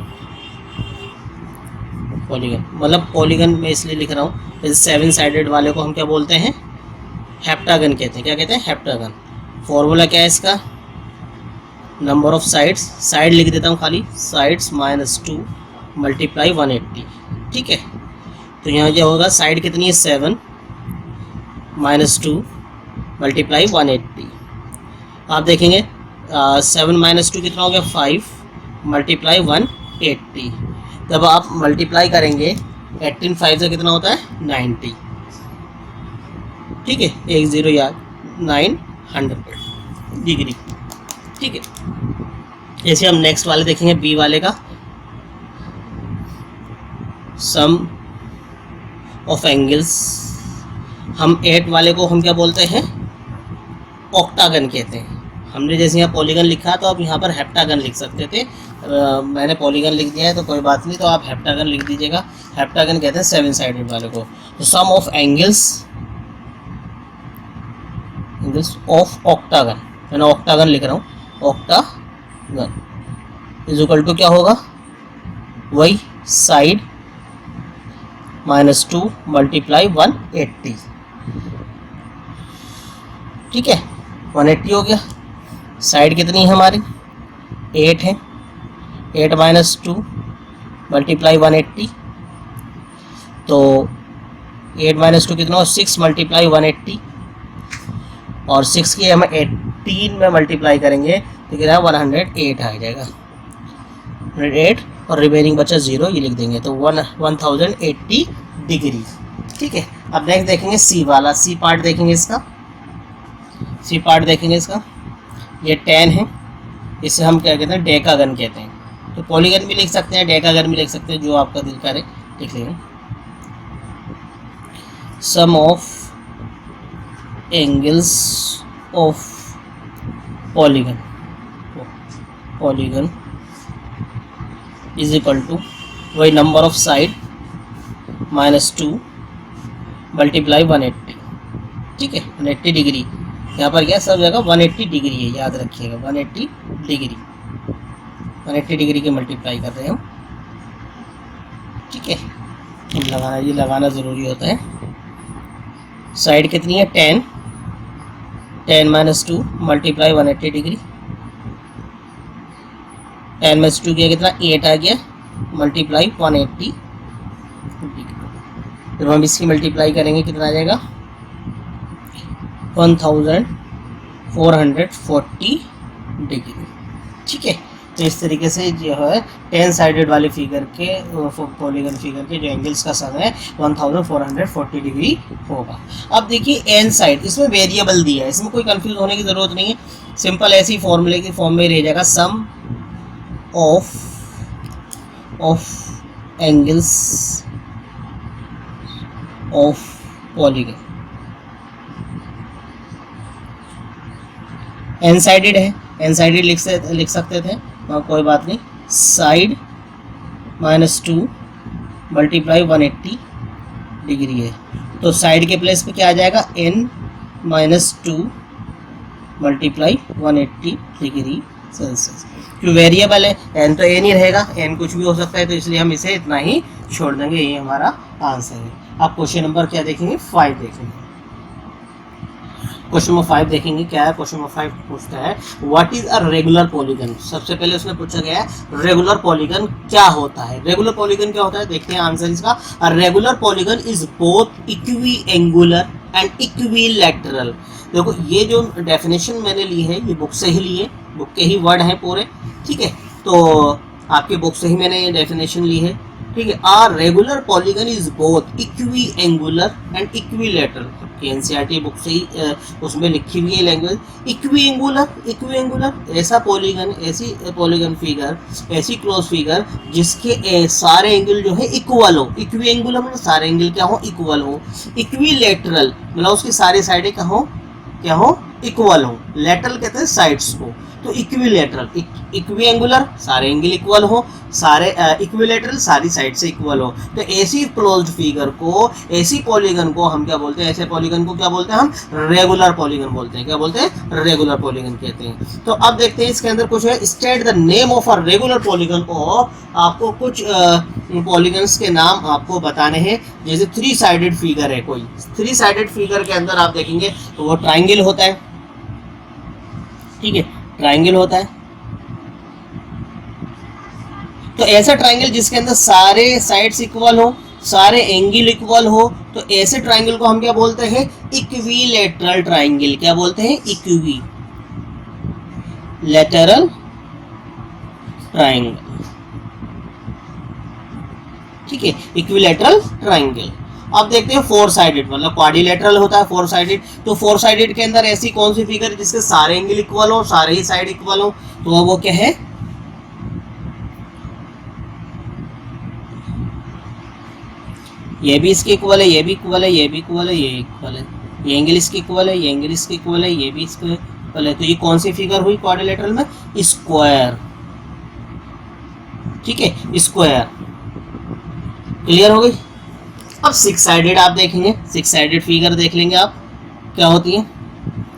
मतलब पॉलीगन में इसलिए लिख रहा हूँ, इस 7 साइडेड वाले को हम क्या बोलते हैं, हेप्टागन कहते हैं। क्या कहते हैं, हेप्टागन। फॉर्मूला क्या है इसका, नंबर ऑफ साइड्स, साइड लिख देता हूँ खाली, साइड्स -2 मल्टीप्लाई 180, ठीक है। तो यहाँ क्या होगा, साइड कितनी है 7 -2 मल्टीप्लाई 180। आप देखेंगे 7 - 2 कितना हो गया 5 मल्टीप्लाई 180। जब आप मल्टीप्लाई करेंगे 18 5 से कितना होता है 90, ठीक है, 1 0 याद, 900 डिग्री, ठीक है। ऐसे हम नेक्स्ट वाले देखेंगे, बी वाले का, सम ऑफ एंगल्स। हम 8 वाले को हम क्या बोलते हैं, ऑक्टागन कहते हैं। हमने जैसे यहाँ पॉलीगन लिखा तो आप यहाँ पर हेप्टागन लिख सकते थे, मैंने पॉलीगन लिख दिया है तो कोई बात नहीं, तो आप हेप्टागन लिख दीजिएगा। हेप्टागन कहते हैं 7 साइडेड वाले को। तो sum of angles of octagon, मैंने ऑक्टागन लिख रहा हूँ, ऑक्टागन इज इक्वल टू क्या होगा, वही साइड -2 मल्टीप्लाई 180, ठीक है, 180 हो गया। साइड कितनी है हमारी 8 है, 8 -2 मल्टीप्लाई 180, तो 8 -2 कितना हो 6 मल्टीप्लाई 180, और 6 की हम 18 में मल्टीप्लाई करेंगे तो कितना 108 आ जाएगा, 108, और रिमेनिंग बचा 0, ये लिख देंगे, तो 1080 डिग्री, ठीक है। अब नेक्स्ट देखेंगे सी वाला, सी पार्ट देखेंगे इसका। सी पार्ट देखेंगे इसका, ये 10 है, इसे हम क्या कहते हैं, डेकागन कहते हैं। तो पॉलीगन भी लिख सकते हैं, डेकागन भी लिख सकते हैं, जो आपका दिल करे लिख लेंगे। Sum of angles of polygon is equal to वही नंबर ऑफ साइड -2 मल्टीप्लाई 180, ठीक है, 180 डिग्री। यहाँ पर क्या सब जगह 180 डिग्री है, याद रखिएगा 180 डिग्री, 180 डिग्री की मल्टीप्लाई कर रहे हैं हम, ठीक है। ये लगाना ज़रूरी होता है। साइड कितनी है 10 -2 मल्टीप्लाई 180 डिग्री, 10 - 2 किया कितना 8 आ गया, मल्टीप्लाई 180 डिग्री। फिर हम इसकी मल्टीप्लाई करेंगे, कितना आ जाएगा 1440 डिग्री, ठीक है। तो इस तरीके से जो है 10 साइडेड वाले फिगर के पॉलीगन फिगर के जो एंगल्स का सम है 1440 डिग्री होगा। अब देखिए एन साइड, इसमें वेरिएबल दिया है, इसमें कोई कंफ्यूज होने की ज़रूरत नहीं है, सिंपल ऐसी फॉर्मूले की फॉर्म में रह जाएगा। Sum of angles of polygon, n sided है, एन साइडेड लिख सकते थे, कोई बात नहीं। साइड -2 मल्टीप्लाई 180 डिग्री है, तो साइड के प्लेस पे क्या आ जाएगा n -2 मल्टीप्लाई 180 डिग्री सेल्सियस। क्यों वेरिएबल है, n तो n ही रहेगा, n कुछ भी हो सकता है, तो इसलिए हम इसे इतना ही छोड़ देंगे, ये हमारा आंसर है। अब क्वेश्चन नंबर क्या देखेंगे 5 देखेंगे। क्वेश्चन नंबर 5 देखेंगे, क्या है क्वेश्चन नंबर 5 पूछता है what is a regular polygon. सबसे पहले उसने पूछा गया है रेगुलर पॉलीगन क्या होता है। रेगुलर पॉलीगन क्या होता है, देखते हैं आंसर इसका। A regular polygon is both equiangular and equilateral. देखो ये जो डेफिनेशन मैंने ली है ये बुक से ही ली है, बुक के ही वर्ड हैं पूरे, ठीक है, तो आपके बुक से ही मैंने ये डेफिनेशन ली है, ठीक है। A regular polygon is both equiangular and equilateral, NCERT book से ही उसमें लिखी हुई है लैंग्वेज। इक्वी एंगुलर ऐसा पॉलीगन, ऐसी पॉलीगन फिगर, ऐसी क्लोज फिगर जिसके सारे एंगल जो है इक्वल हो। इक्वी एंगुलर मतलब सारे एंगल क्या हो, इक्वल हो। इक्विलैटरल मतलब उसकी सारी साइडें क्या हो इक्वल हो। लैटरल कहते हैं साइड्स को, तो इक्विलैटरल, इक्वी एंगुलर सारे एंगल इक्वल हो, सारे इक्विलैटरल सारी साइड से इक्वल हो। तो ऐसी क्लोज्ड फिगर को, ऐसी पॉलीगन को हम क्या बोलते हैं, ऐसे पॉलीगन को क्या बोलते हैं हम, रेगुलर पॉलीगन बोलते हैं। क्या बोलते हैं, रेगुलर पॉलीगन कहते हैं। तो अब देखते हैं इसके अंदर कुछ है, state the name of a regular polygon. और आपको कुछ पॉलीगन्स के नाम आपको बताने हैं। जैसे 3 साइडेड फिगर है कोई, 3 साइडेड फिगर के अंदर आप देखेंगे तो वो ट्राइंगल होता है, ठीक है, ट्राइंगल होता है। तो ऐसा ट्राइंगल जिसके अंदर सारे साइड्स इक्वल हो, सारे एंगल इक्वल हो, तो ऐसे ट्राइंगल को हम क्या बोलते हैं, इक्विलैटरल ट्राइंगल। क्या बोलते हैं, इक्विलैटरल ट्राइंगल, ठीक है, इक्विलैटरल ट्राइंगल। अब देखते हैं 4 साइडेड मतलब क्वाड्रिलैटरल होता है 4 साइडेड। तो 4 साइडेड के अंदर ऐसी कौन सी फिगर जिसके सारे एंगल इक्वल हो, सारे ही साइड इक्वल हो, तो वो क्या है, ये भी इसके इक्वल है, ये भी इक्वल है, ये भी इक्वल है, ये इक्वल है, ये एंगल इसके इक्वल है, ये एंगल इसके इक्वल है, ये भी इसके इक्वल है। तो ये कौन सी फिगर हुई क्वाड्रिलैटरल में, स्क्वायर, ठीक है, स्क्वायर। क्लियर हो गई। अब 6 साइडेड आप देखेंगे, 6 साइडेड फिगर देख लेंगे आप, क्या होती है,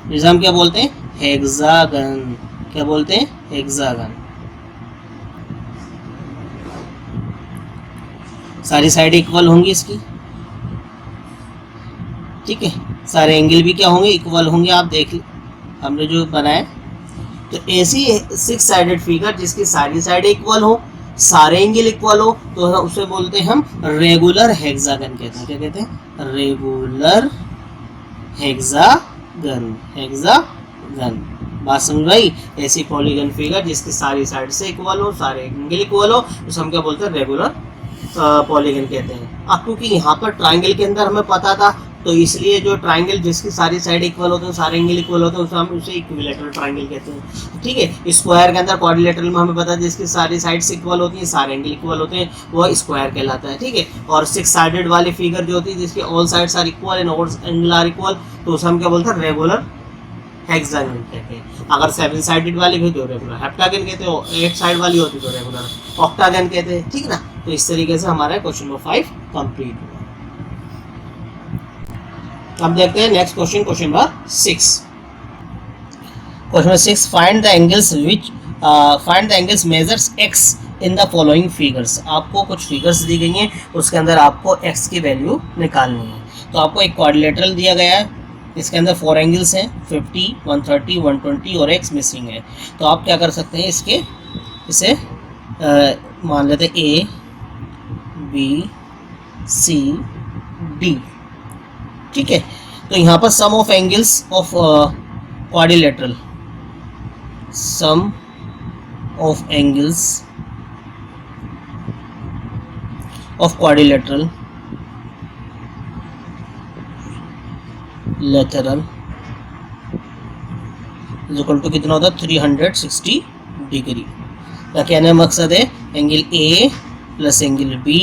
जिसे हम क्या बोलते हैं, हेक्सागन। क्या बोलते हैं, हेक्सागन। सारी साइड इक्वल होंगी इसकी, ठीक है, सारे एंगल भी क्या होंगे, इक्वल होंगे। आप देख हमने जो बनाया, तो ऐसी 6 साइडेड फिगर जिसकी सारी साइड इक्वल हो, सारे एंगल इक्वल हो, तो उसे बोलते हैं हम रेगुलर हेक्सागन कहते हैं। क्या कहते हैं, रेगुलर हेक्सागन। हेक्सागन बात समझ भाई। ऐसी पॉलीगन फिगर जिसकी सारी साइड से इक्वल हो, सारे एंगल इक्वल हो, तो हम क्या बोलते हैं, रेगुलर पॉलीगन कहते हैं। अब क्योंकि यहाँ पर ट्राइंगल के अंदर हमें पता था तो इसलिए जो ट्राइंगल जिसकी सारी साइड इक्वल होते हैं, सारे एंगल इक्वल होते हैं, उसे हम उसे इक्विलैटरल ट्राइंगल कहते हैं। ठीक है, स्क्वायर के अंदर क्वाड्रिलेटरल में हमें पता है जिसकी सारी साइड्स इक्वल होती हैं, सारे एंगल इक्वल होते हैं, वो स्क्वायर कहलाता है। ठीक है, और 6 साइडेड वाली फिगर जो होती है जिसकी all sides are equal and all angle are equal, तो उसे हम क्या बोलते हैं, रेगुलर हेक्सागन कहते हैं। अगर 7 साइडेड वाली भी तो रेगुलर हेप्टागन कहते हो, 8 साइड वाली होती तो रेगुलर ऑक्टागन कहते हैं। ठीक ना, तो इस तरीके से हमारा क्वेश्चन नंबर 5 कंप्लीट हुआ। अब देखते हैं next question, question number 6। Question number 6, find the angles measures x in the following figures. आपको कुछ फिगर्स दी गई हैं, उसके अंदर आपको x की वैल्यू निकालनी है। तो आपको एक क्वाड्रिलेटरल दिया गया है, इसके अंदर 4 एंगल्स हैं, 50, 130, 120 और x मिसिंग है। तो आप क्या कर सकते हैं, इसे मान लेते हैं A, B, C, D। ठीक है, तो यहाँ पर sum of angles of quadrilateral, sum of angles of quadrilateral lateral equal to कितना होता है, 360 डिग्री। का कहने का मकसद है angle A plus angle B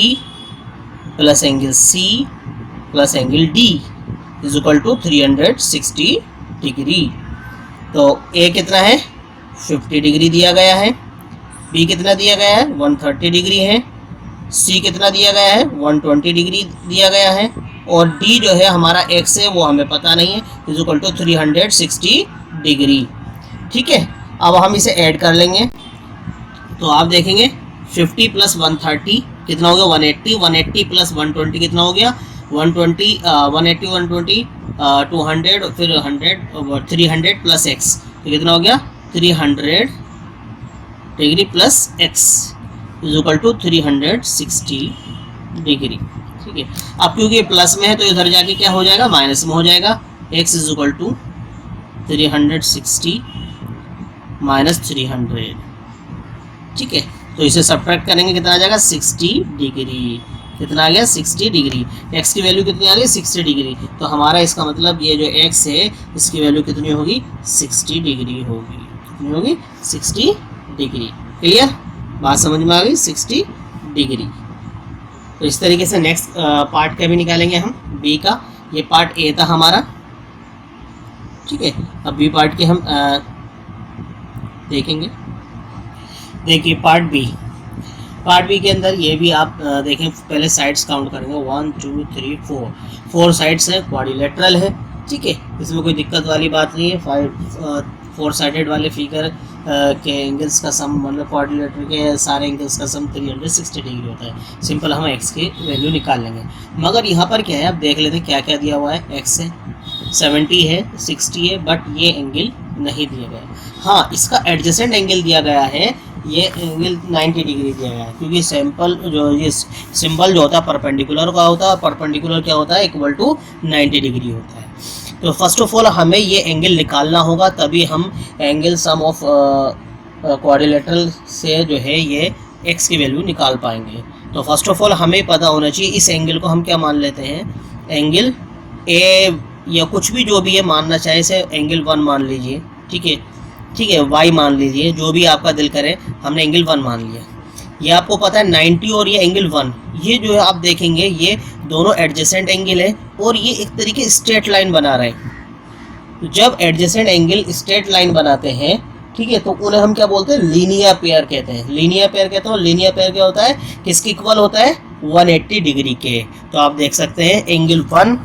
plus angle C plus angle D is equal to 360 degree. तो A कितना है, 50 डिग्री दिया गया है, B कितना दिया गया है, 130 डिग्री है, C कितना दिया गया है, 120 डिग्री दिया गया है, और D जो है हमारा x है वो हमें पता नहीं है, इज इक्वल टू 360 डिग्री। ठीक है, अब हम इसे ऐड कर लेंगे। तो आप देखेंगे 50 प्लस 130 कितना हो गया, 180, 180 प्लस 120 कितना हो गया, 120, 180, 120, 200, फिर 100, 300 प्लस x, तो कितना हो गया, 300 degree plus x is equal to 360 degree. ठीक है, अब क्योंकि प्लस में है तो इधर जाके क्या हो जाएगा, माइनस में हो जाएगा, x is equal to 360 minus 300। ठीक है, तो इसे सब्ट्रैक्ट करेंगे, कितना आ जाएगा, 60 डिग्री। कितना आ गया, 60 डिग्री। x की वैल्यू कितनी आ रही है, 60 डिग्री। तो हमारा इसका मतलब ये जो x है इसकी वैल्यू कितनी होगी, 60 डिग्री होगी। कितनी होगी, 60 डिग्री। क्लियर, बात समझ में आ गई, 60 डिग्री। तो इस तरीके से नेक्स्ट पार्ट का भी निकालेंगे हम, बी का। ये पार्ट ए था हमारा। ठीक है, अब बी पार्ट के हम देखेंगे। देखिए पार्ट बी। पार्ट बी के अंदर ये भी आप देखें, पहले साइड्स काउंट करेंगे, 1 2 3 4 साइड्स है, क्वाड्रिलेटरल है। ठीक है, इसमें कोई दिक्कत वाली बात नहीं है। 4 साइडेड वाले फिगर के एंगल्स का सम, मतलब क्वाड्रिलेटरल के सारे एंगल्स का सम 360 डिग्री होता है। सिंपल हम x की वैल्यू निकाल लेंगे। मगर यहाँ पर क्या है, आप देख लेते हैं क्या क्या दिया हुआ है। x है, 70 है, 60 है, बट ये एंगल नहीं दिया गया। हाँ, इसका एडजेसेंट एंगल दिया गया है, ये एंगल 90 डिग्री दिया गया है, क्योंकि सैंपल जो ये सिंबल जो होता है परपेंडिकुलर का होता है, परपेंडिकुलर क्या होता है, इक्वल टू 90 डिग्री होता है। तो फर्स्ट ऑफ ऑल हमें ये एंगल निकालना होगा, तभी हम एंगल सम ऑफ क्वाड्रिलेटरल से जो है ये x की वैल्यू निकाल पाएंगे। तो फर्स्ट ऑफ ऑल हमें पता होना चाहिए इस एंगल को हम क्या मान लेते हैं, एंगल ए या कुछ भी जो भी है मानना चाहे, इसे एंगल 1 मान लीजिए। ठीक है, ठीक है, y मान लीजिए, जो भी आपका दिल करे। हमने एंगल 1 मान लिया। ये आपको पता है 90 और ये एंगल 1, ये जो है आप देखेंगे ये दोनों एडजेसेंट एंगल है और ये एक तरीके स्ट्रेट लाइन बना रहे हैं। जब एडजेसेंट एंगल स्ट्रेट लाइन बनाते हैं, ठीक है, तो उन्हें हम क्या बोलते हैं, लीनियर पेयर कहते हैं। लीनियर पेयर कहते हैं। लीनियर पेयर क्या होता है, किसके इक्वल होता है, 180 डिग्री के। तो आप देख सकते हैं एंगल 1,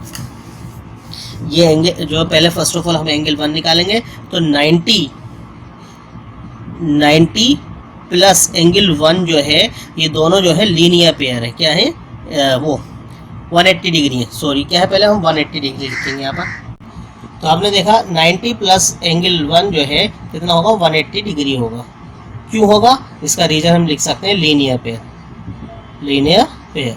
ये एंगल जो पहले फर्स्ट ऑफ ऑल हम एंगल 1 निकालेंगे, तो 90 प्लस एंगल 1 जो है, ये दोनों जो है लीनियर पेयर है। क्या है, वो 180 डिग्री है। सॉरी, क्या है, पहले हम 180 डिग्री लिखेंगे यहाँ पर। तो आपने देखा 90 प्लस एंगल 1 जो है कितना होगा, 180 डिग्री होगा। क्यों होगा, इसका रीजन हम लिख सकते हैं लीनियर पेयर। लीनियर पेयर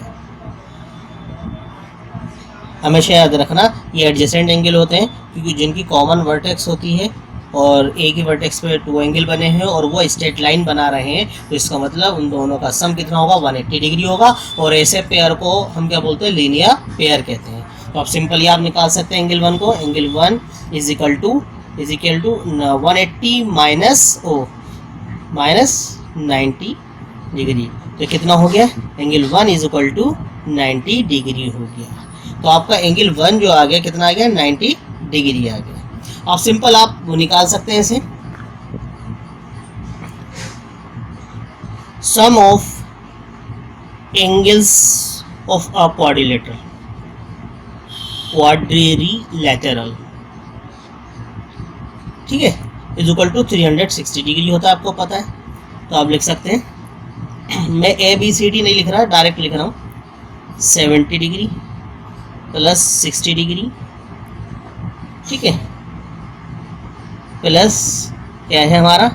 हमेशा याद रखना, ये एडजेसेंट एंगल होते हैं, क्योंकि जिनकी कॉमन वर्टेक्स होती है और एक ही वर्टेक्स पे 2 एंगल बने हैं और वो स्ट्रेट लाइन बना रहे हैं, तो इसका मतलब उन दोनों का सम कितना होगा, 180 डिग्री होगा। और ऐसे पेयर को हम क्या बोलते हैं, लीनियर पेयर कहते हैं। तो आप सिंपली आप निकाल सकते हैं एंगल 1 को। Angle 1 is equal to 180 minus 90 degree. तो कितना हो गया? Angle 1 is equal to 90 degree हो गया। तो आपका एंगल 1 जो आ गया कितना आ गया? 90 डिग्री आ गया। आप सिंपल आप वो निकाल सकते हैं इसे। Sum of angles of a quadrilateral, ठीक है, इज इक्वल टू 360 डिग्री होता है, आपको पता है। तो आप लिख सकते हैं, मैं ABCD नहीं लिख रहा, डायरेक्ट लिख रहा हूँ, 70 डिग्री प्लस 60 डिग्री, ठीक है, प्लस क्या है हमारा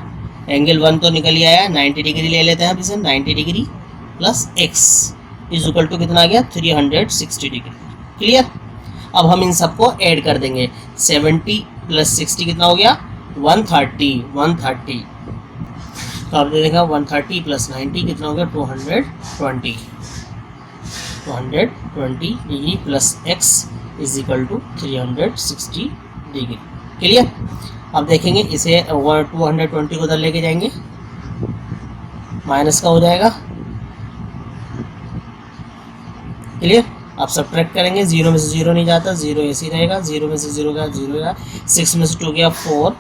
एंगल 1 तो निकल ही आया, 90 डिग्री ले लेते हैं अब इसे, 90 degree plus x is equal to कितना आ गया? 360 डिग्री। क्लियर? अब हम इन सबको ऐड कर देंगे। 70 प्लस 60 कितना हो गया? 130। तो आपने देखा 130 प्लस 90 कितना हो गया? 220 degree plus x is equal to 360 degree. Clear? अब देखेंगे इसे 220 को उधर लेके जाएंगे, माइनस का हो जाएगा। क्लियर? आप सब्ट्रैक्ट करेंगे, 0 में से 0 नहीं जाता, 0 ऐसे ही रहेगा, 0 में से 0 गया 0 गया, 6 में से 2 गया 4,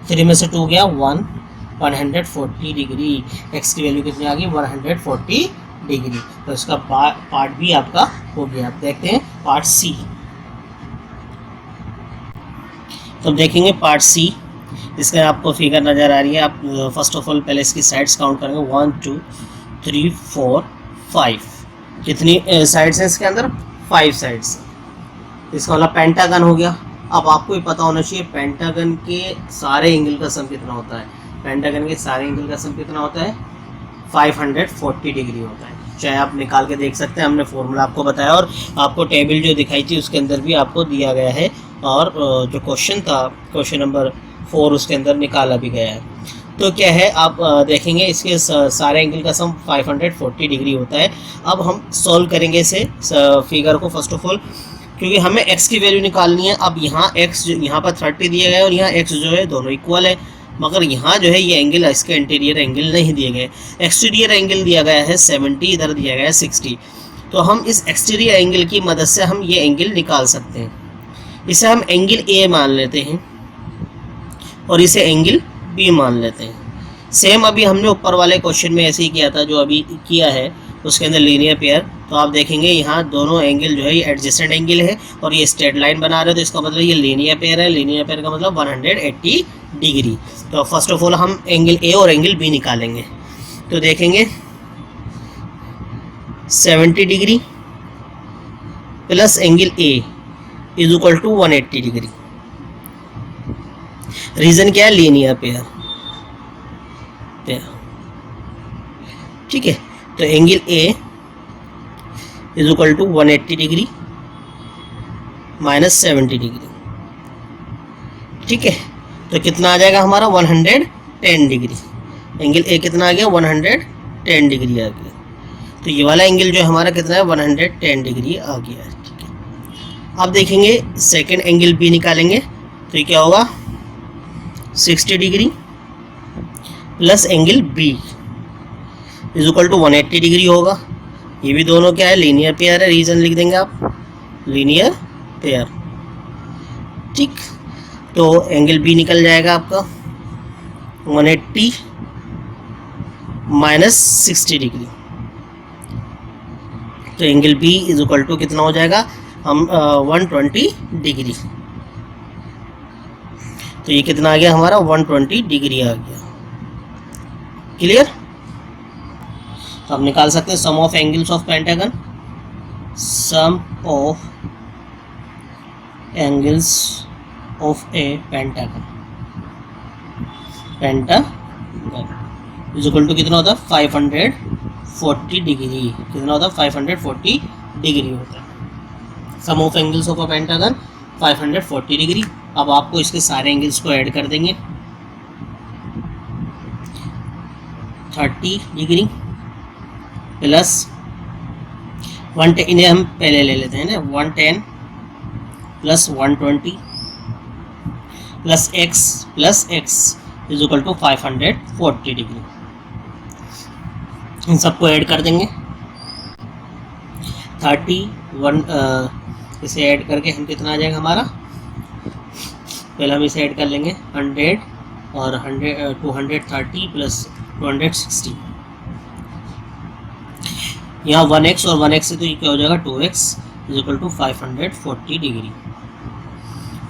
3 में से 2 गया 1, 140 डिग्री। x की वैल्यू कितनी आ गई? 140 डिग्री। तो इसका पार्ट भी आपका हो गया। आप देखते हैं पार्ट सी। तो देखेंगे पार्ट सी, इसका आपको फिगर नज़र आ रही है। आप फर्स्ट ऑफ ऑल पहले इसकी साइड्स काउंट करेंगे, 1 2 3 4 5। कितनी साइड्स हैं इसके अंदर? 5 साइड्स। इसका मतलब पेंटागन हो गया। अब आपको ही पता होना चाहिए पेंटागन के सारे एंगल का सम कितना होता है। पेंटागन के सारे एंगल का सम कितना होता है? 540 डिग्री होता है। चाहे आप निकाल के देख सकते हैं, हमने फॉर्मूला आपको बताया और आपको टेबल जो दिखाई थी उसके अंदर भी आपको दिया गया है, और जो क्वेश्चन था क्वेश्चन नंबर 4 उसके अंदर निकाला भी गया है। तो क्या है, आप देखेंगे इसके सारे एंगल का सम 540 डिग्री होता है। अब हम सॉल्व करेंगे इसे फिगर को फर्स्ट ऑफ ऑल, क्योंकि हमें x की वैल्यू निकालनी है। अब यहाँ x यहाँ पर 30 दिया गया है और यहाँ x जो है दोनों इक्वल है, मगर यहाँ जो है ये एंगल, इसके इंटीरियर एंगल नहीं दिए गए। एक्सटीरियर एंगल दिया गया है 70, इधर दिया गया है 60। तो हम इस एक्सटीरियर एंगल की मदद से हम ये एंगल निकाल सकते हैं। इसे हम एंगल A मान लेते हैं और इसे एंगल B मान लेते हैं। सेम अभी हमने ऊपर वाले क्वेश्चन में ऐसे ही किया था जो अभी किया है, उसके अंदर लीनियर पेयर। तो आप देखेंगे यहाँ दोनों एंगल जो है ये एडजेसेंट एंगल है और ये स्ट्रेट लाइन बना रहे हो, तो इसका मतलब ये लीनियर पेयर है। लीनियर पेयर का मतलब 180 डिग्री। तो फर्स्ट ऑफ ऑल हम एंगल A और एंगल B निकालेंगे। तो देखेंगे 70 degree plus angle A is equal to 180 degree. Reason क्या है? Linear pair. ठीक है, तो angle A is equal to 180 degree minus 70 degree. ठीक है, तो कितना आ जाएगा हमारा? 110 डिग्री। एंगल A कितना आ गया? 110 डिग्री आ गया। तो ये वाला एंगल जो हमारा कितना है? 110 डिग्री आ गया। ठीक है, अब देखेंगे सेकेंड एंगल B निकालेंगे। तो ये क्या होगा? 60 degree plus angle B is equal to 180 degree होगा। ये भी दोनों क्या है? लीनियर पेयर है। रीजन लिख देंगे आप, लीनियर पेयर। ठीक, तो एंगल B निकल जाएगा आपका 180 माइनस 60 डिग्री। तो angle B is equal to कितना हो जाएगा? हम 120 डिग्री। तो ये कितना आ गया हमारा? 120 डिग्री आ गया। क्लियर? तो हम निकाल सकते हैं sum of angles of pentagon. Sum of angles of a pentagon is equal to कितना होता है? 540 डिग्री। कितना होता है? 540 डिग्री होता है। Sum of angles of a pentagon 540 degree. अब आपको इसके सारे एंगल्स को ऐड कर देंगे। 30 डिग्री प्लस 110, इन्हें हम पहले ले लेते हैं ना, 110 plus 120 plus x is equal to 540 degree. इन सबको ऐड कर देंगे 31, इसे ऐड करके हम कितना आ जाएगा हमारा, पहले हम इसे ऐड कर लेंगे 100 और 230 प्लस 260, यहाँ 1x और 1x से तो ये क्या हो जाएगा 2x is equal to 540 degree.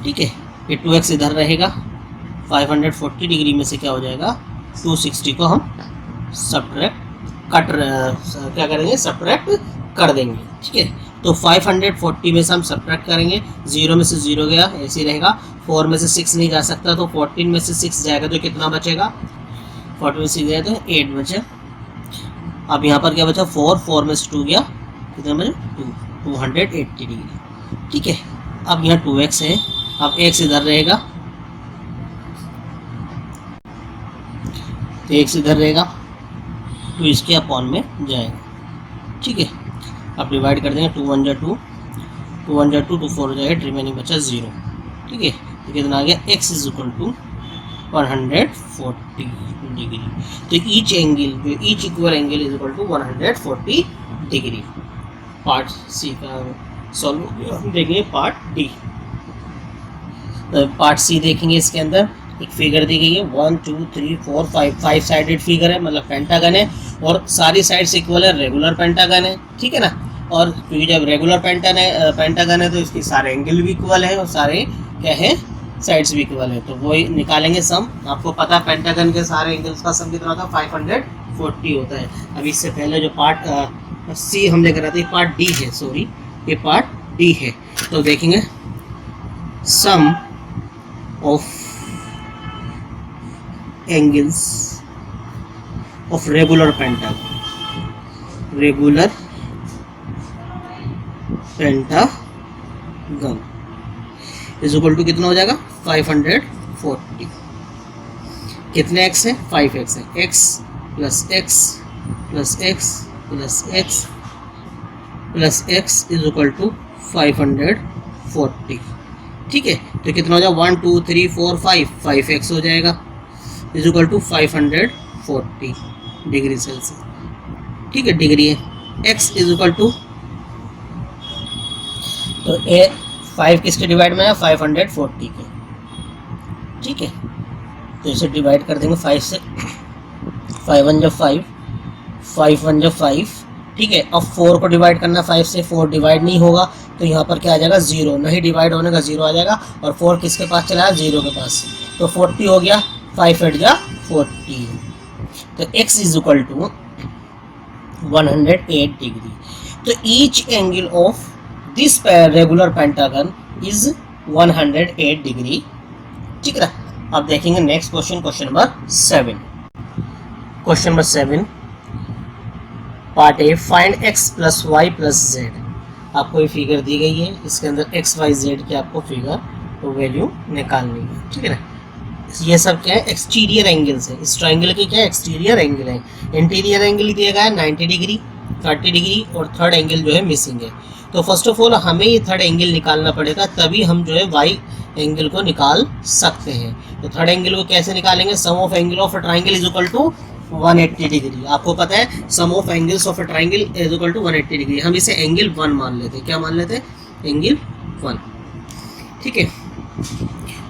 ठीक है, ये 2x इधर रहेगा, 540 डिग्री में से क्या हो जाएगा 260 को हम क्या करेंगे, सब्ट्रैक्ट कर देंगे। ठीक है, तो 540 में से हम सब्ट्रैक्ट करेंगे, 0 में से 0 गया, ऐसे ही रहेगा, 4 में से 6 नहीं जा सकता, तो 14 में से 6 जाएगा तो कितना बचेगा, 14 में से गया तो 8 बचे। अब यहाँ पर क्या बचा 4 में से 2 गया, कितना बचे 280 डिग्री। ठीक है, अब यहाँ 2x है, अब x इधर रहेगा तो x इधर रहेगा, तो इसके अपॉन में जाएगा। ठीक है, अब डिवाइड कर देंगे, 2 1 जा 2, 2 1 जा 2, 2 4 हो जाएगा, रिमेनिंग बचा 0। ठीक है, तो कितना आ गया x is equal to 140 degree. तो each equal angle is equal to 140 degree. Part C का सॉल्व हो गया। हम देखेंगे पार्ट डी। पार्ट सी देखेंगे, इसके अंदर एक फिगर दी गई है 1 2 3 4 5 साइडेड फिगर है, मतलब पेंटागन है, और सारी साइड्स इक्वल है, रेगुलर पेंटागन है। ठीक है ना, और क्योंकि जब रेगुलर पेंटागन है तो इसके सारे एंगल भी इक्वल है और सारे क्या है साइड्स भी इक्वल है, तो वही निकालेंगे सम। आपको पता है पेंटागन के सारे एंगल्स का सम कितना होता है 540 होता है। अब इससे पहले जो पार्ट सी हमने करा था, ये पार्ट डी है, सॉरी ये पार्ट डी है। तो देखेंगे sum of angles of regular pentagon is equal to कितना हो जाएगा 540। कितने x है 5x है, x plus x plus x plus x plus x is equal to 540। ठीक है, तो कितना हो जाएगा 1 2 3 4 5x हो जाएगा is equal to 540 degree Celsius. ठीक है, डिग्री है, x इज इक्वल टू, तो 5 किसके डिवाइड में है 540 के। ठीक है, तो इसे डिवाइड कर देंगे 5 से, 5 1 जब 5, 5 1 जब 5। ठीक है, अब 4 को डिवाइड करना, 5 से 4 डिवाइड नहीं होगा तो यहाँ पर क्या आ जाएगा 0, नहीं डिवाइड होने का 0 आ जाएगा, और 4 किसके पास चला है 0 के पास, तो 40 हो गया, 5 8 जा 40। तो x is equal to 108 degree. तो each angle of this regular pentagon is 108 degree. ठीक है, अब देखेंगे next question, question number 7। Question number 7 part A, find x plus Y plus Z. आपको ये फिगर दी गई है, इसके अंदर x y z की आपको फिगर तो वैल्यू निकालनी है। ठीक है ना, ये सब क्या है एक्सटीरियर एंगल्स है, इस ट्रायंगल के क्या एक्सटीरियर एंगल है। इंटीरियर एंगल दिया गया है 90 डिग्री, 30 डिग्री, और थर्ड एंगल जो है मिसिंग है। तो फर्स्ट ऑफ ऑल हमें ये थर्ड एंगल निकालना पड़ेगा, तभी हम जो है वाई एंगल को निकाल सकते हैं। तो थर्ड एंगल को कैसे निकालेंगे, sum of angle of a triangle is equal to 180 degree. आपको पता है sum of angles of a triangle is equal to 180 degree. हम इसे एंगल 1 मान लेते हैं, क्या मान लेते हैं, एंगल 1। ठीक है,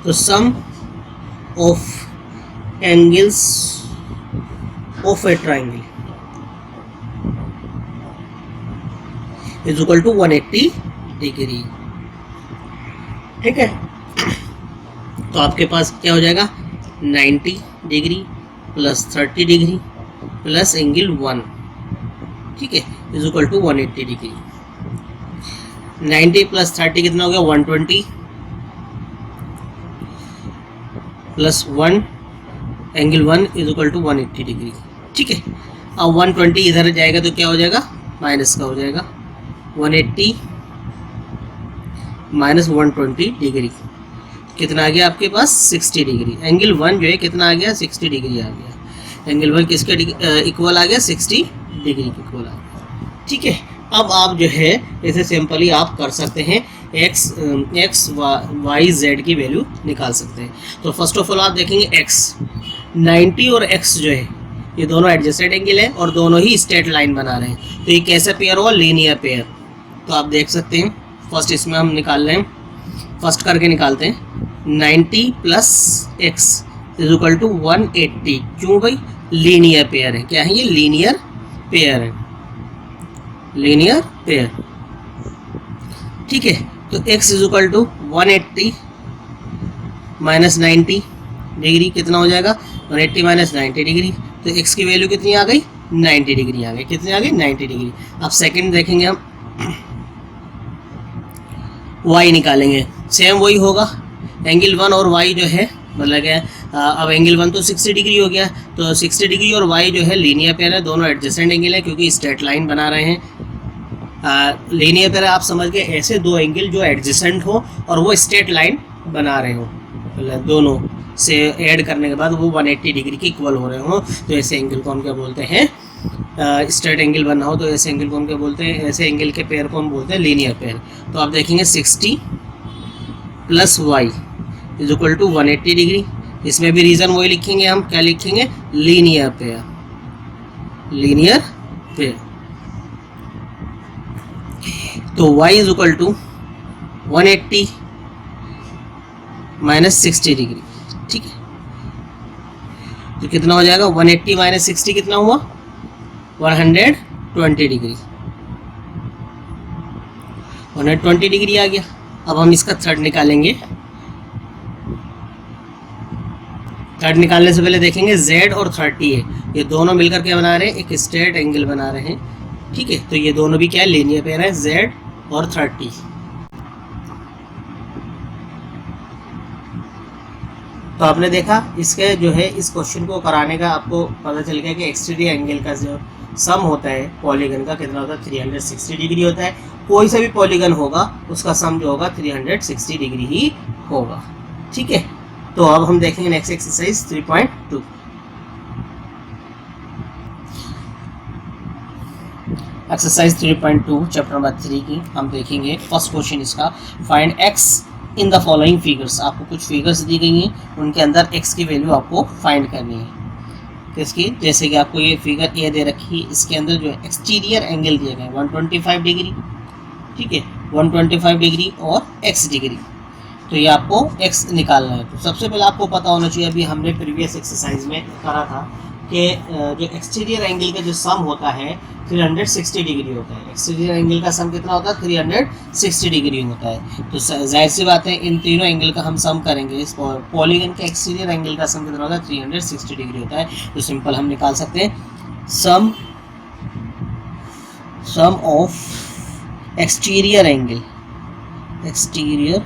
तो sum of angles of a triangle is equal to 180 degree. ठीक है, तो आपके पास क्या हो जाएगा 90 degree plus 30 degree plus angle 1। ठीक है, is equal to 180 degree. 90 plus 30 कितना हो गया 120 plus 1 angle 1 is equal to 180 degree. ठीक है, अब 120 इधर जाएगा तो क्या हो जाएगा माइनस का हो जाएगा, 180 माइनस 120 डिग्री कितना आ गया आपके पास 60 डिग्री। एंगल 1 जो है कितना आ गया 60 डिग्री आ गया। एंगल 1 किसके इक्वल आ गया 60 डिग्री के इक्वल आ गया। ठीक है, अब आप जो है इसे सिंपली आप कर सकते हैं, एक्स वाई जेड की वैल्यू निकाल सकते हैं। तो फर्स्ट ऑफ ऑल आप देखेंगे एक्स 90 और एक्स जो है ये दोनों एडजेसेंट एंगल है और दोनों ही स्ट्रेट लाइन बना रहे हैं। तो ये कैसा पेयर हुआ? Linear pair. तो आप देख सकते हैं फर्स्ट इसमें हम निकाल रहे हैं, फर्स्ट करके निकालते हैं 90 plus x is equal to 180। क्यों भाई? लीनियर पेयर है। क्या है ये? लीनियर पेयर है, लीनियर पेयर। ठीक है, तो x is equal to 180 minus 90 degree कितना हो जाएगा? 180 माइनस 90 डिग्री। तो x की वैल्यू कितनी आ गई? 90 डिग्री आ गई। कितनी आ गई? 90 डिग्री। अब सेकंड देखेंगे हम, y निकालेंगे, सेम वही होगा। एंगल 1 और y जो है मतलब क्या, अब एंगल 1 तो 60 डिग्री हो गया, तो 60 डिग्री और y जो है लीनियर पेयर है, दोनों एडजेसेंट एंगल है क्योंकि स्ट्रेट लाइन बना रहे हैं। लीनियर पेयर आप समझ गए, ऐसे दो एंगल जो एडजेसेंट हो और वो स्ट्रेट लाइन बना रहे हो, मतलब दोनों से ऐड करने के बाद वो 180 डिग्री के इक्वल हो रहे हो, तो ऐसे एंगल को हम क्या बोलते हैं? स्ट्रेट एंगल बनना हो तो ऐसे एंगल को हम क्या बोलते हैं? ऐसे एंगल के पेयर को हम बोलते हैं लीनियर पेयर। तो आप देखेंगे 60 plus y is equal to 180 degree. इसमें भी रीज़न वही लिखेंगे हम, क्या लिखेंगे? Linear pair, linear pair. तो y is equal to 180 minus 60 degree. ठीक है, तो कितना हो जाएगा? 180 माइनस 60 कितना हुआ? 120 डिग्री। 120 डिग्री आ गया। अब हम इसका थर्ड निकालेंगे। थर्ड निकालने से पहले देखेंगे z और 30 है, ये दोनों मिलकर क्या बना रहे हैं? एक स्ट्रेट एंगल बना रहे हैं। ठीक है, तो ये दोनों भी क्या है? लीनियर पेयर है, z और 30। तो आपने देखा इसके जो है इस क्वेश्चन को कराने का आपको पता चल गया कि एक्सटीरियर एंगल का जो सम होता है पॉलीगन का कितना होता है? 360 डिग्री होता है। कोई सा भी पॉलीगन होगा उसका सम जो होगा 360 डिग्री ही होगा। ठीक है, तो अब हम देखेंगे next exercise 3.2। Exercise 3.2 chapter number 3 की हम देखेंगे। फर्स्ट क्वेश्चन इसका, find x in the following figures. आपको कुछ फिगर्स दी गई हैं, उनके अंदर x की वैल्यू आपको फाइंड करनी है। किसकी? जैसे कि आपको ये फिगर ये दे रखी है, इसके अंदर जो एक्सटीरियर एंगल दिए गए 125 डिग्री। ठीक है, 125 डिग्री और x डिग्री। तो ये आपको x निकालना है। तो सबसे पहले आपको पता होना चाहिए, अभी हमने प्रीवियस एक्सरसाइज में करा था कि जो एक्सटीरियर एंगल का जो सम होता है 360 डिग्री होता है। एक्सटीरियर एंगल का सम कितना होता है? 360 डिग्री होता है। तो जाहिर सी बात है इन तीनों एंगल का हम सम करेंगे। इस पॉलीगन के एक्सटीरियर एंगल का सम कितना होता है? 360 डिग्री होता है। तो सिंपल हम निकाल सकते हैं sum of exterior angle, exterior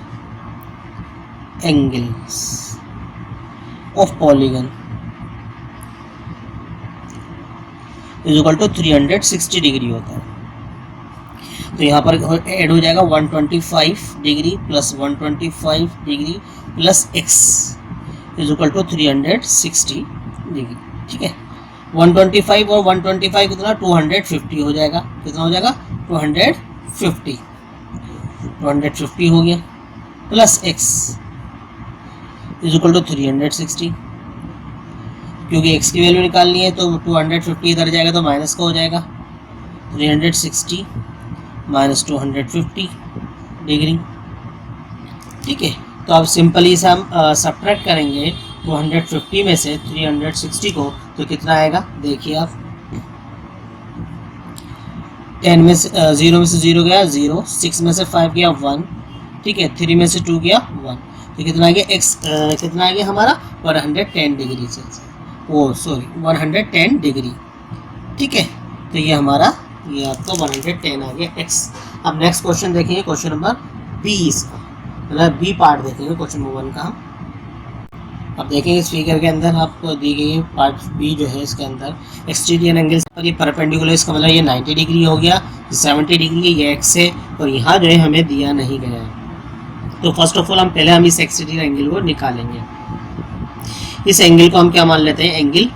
angles of polygon is equal to 360 degree होता है। तो यहाँ पर ऐड हो जाएगा 125 degree plus 125 degree plus x is equal to 360 degree. ठीक है, 125 और 125 कितना? 250 हो जाएगा। कितना हो जाएगा? 250 हो गया, plus x is equal to 360। क्योंकि x की वैल्यू निकालनी है तो 250 इधर जाएगा तो माइनस का हो जाएगा। 360 माइनस 250 डिग्री। ठीक है, तो अब सिंपली से हम सब्ट्रैक्ट करेंगे 250 में से 360 को, तो कितना आएगा? देखिए आप, 10 में से 0 में से 0 गया 0, 6 में से 5 गया 1, ठीक है, 3 में से 2 गया 1, तो कितना आ गया? x कितना आ गया हमारा? 110 डिग्री से, 110 डिग्री। ठीक है, तो ये हमारा ये आपका 110 आ गया x। अब नेक्स्ट क्वेश्चन देखेंगे, क्वेश्चन नंबर 20 का, मतलब बी पार्ट देखेंगे क्वेश्चन नंबर 1 का हम। अब देखेंगे इस फिगर के अंदर आपको दी गई है पार्ट बी जो है, इसके अंदर एक्सटीरियर एंगल पर ये परपेंडिकुलर, इसका मतलब ये 90 डिग्री हो गया, 70 डिग्री ये x है, और यहाँ जो है हमें दिया नहीं गया है। तो फर्स्ट ऑफ ऑल हम इस एक्सटीरियर एंगल को निकालेंगे। इस एंगल को हम क्या मान लेते हैं? एंगल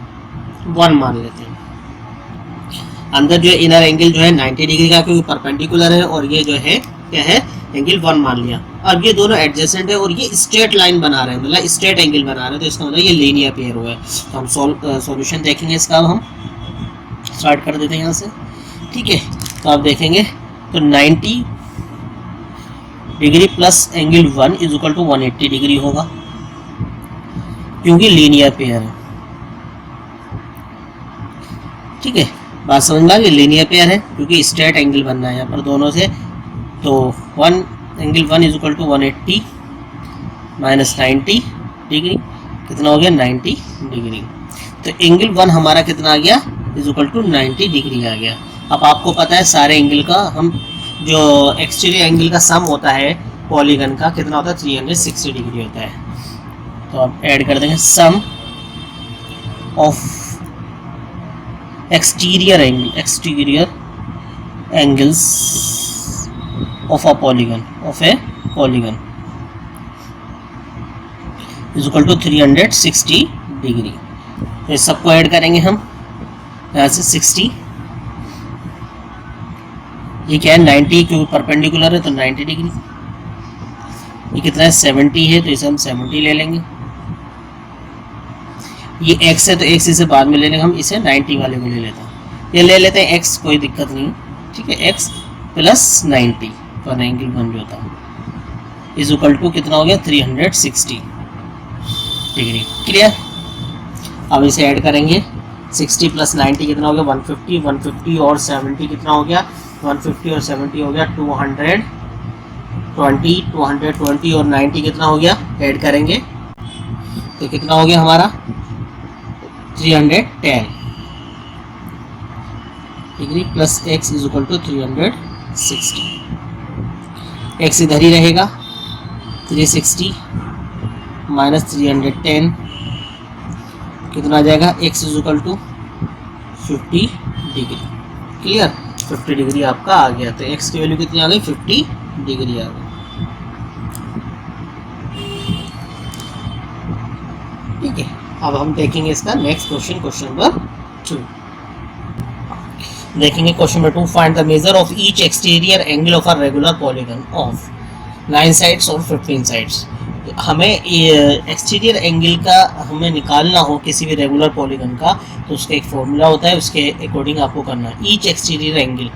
1 मान लेते हैं। अंदर जो है इनर एंगल जो है 90 डिग्री का, क्योंकि परपेंडिकुलर है, और ये जो है क्या है, एंगल 1 मान लिया। अब ये दोनों एडजेसेंट है और ये स्ट्रेट लाइन बना रहे हैं, मतलब स्ट्रेट एंगल बना रहे हैं, तो इसका मतलब ये लीनियर पेयर हुआ है। तो हम सॉल्यूशन देखेंगे इसका। अब हम स्टार्ट कर देते हैं यहाँ से, ठीक है। तो आप देखेंगे तो 90 degree plus angle 1 is equal to 180 degree होगा, क्योंकि लीनियर पेयर है, ठीक है। बात समझ में आ गई, लीनियर पेयर है क्योंकि स्ट्रेट एंगल बनना है यहाँ पर दोनों से। तो angle 1 is equal to 180 minus 90 degree, कितना हो गया 90 डिग्री। तो एंगल 1 हमारा कितना आ गया, इज इक्वल टू 90 डिग्री आ गया। अब आपको पता है सारे एंगल का, हम जो एक्सटीरियर एंगल का सम होता है पॉलीगन का कितना होता है, 360 डिग्री होता है। तो आप ऐड कर देंगे sum of exterior angles of a polygon is equal to 360 degree. तो इस सबको ऐड करेंगे हम यहाँ से 60, ये क्या है 90, क्योंकि परपेंडिकुलर है तो 90 डिग्री। ये कितना है 70 है, तो इसे हम 70 ले लेंगे। ये x है तो x इसे बाद में ले लेंगे, हम इसे 90 वाले को ले लेते हैं। ये ले लेते हैं x, कोई दिक्कत नहीं, ठीक है। x प्लस 90 पर एंगल 1 जो था इज इक्वल टू कितना हो गया 360 डिग्री। क्लियर। अब इसे ऐड करेंगे 60 प्लस 90 कितना हो गया 150, 150 और 70 कितना हो गया 150 और 70 हो गया 220, 220 और 90 कितना हो गया, ऐड करेंगे तो कितना हो गया हमारा 310 degree plus x is equal to 360। x इधर ही रहेगा, 360 माइनस 310 कितना आ जाएगा, x is equal to 50 degree. Clear, 50 degree आपका आ गया। तो x की वैल्यू कितनी आ गई 50 डिग्री आ गई, ठीक है। अब हम देखेंगे इसका नेक्स्ट क्वेश्चन, क्वेश्चन नंबर 2 देखेंगे। Question number 2, find the measure of each exterior angle of a regular polygon of 9 sides और 15 साइड्स। हमें एक्सटीरियर एंगल का हमें निकालना हो किसी भी रेगुलर पॉलीगन का, तो उसका एक फॉर्मूला होता है, उसके अकॉर्डिंग आपको करना है। Each exterior angle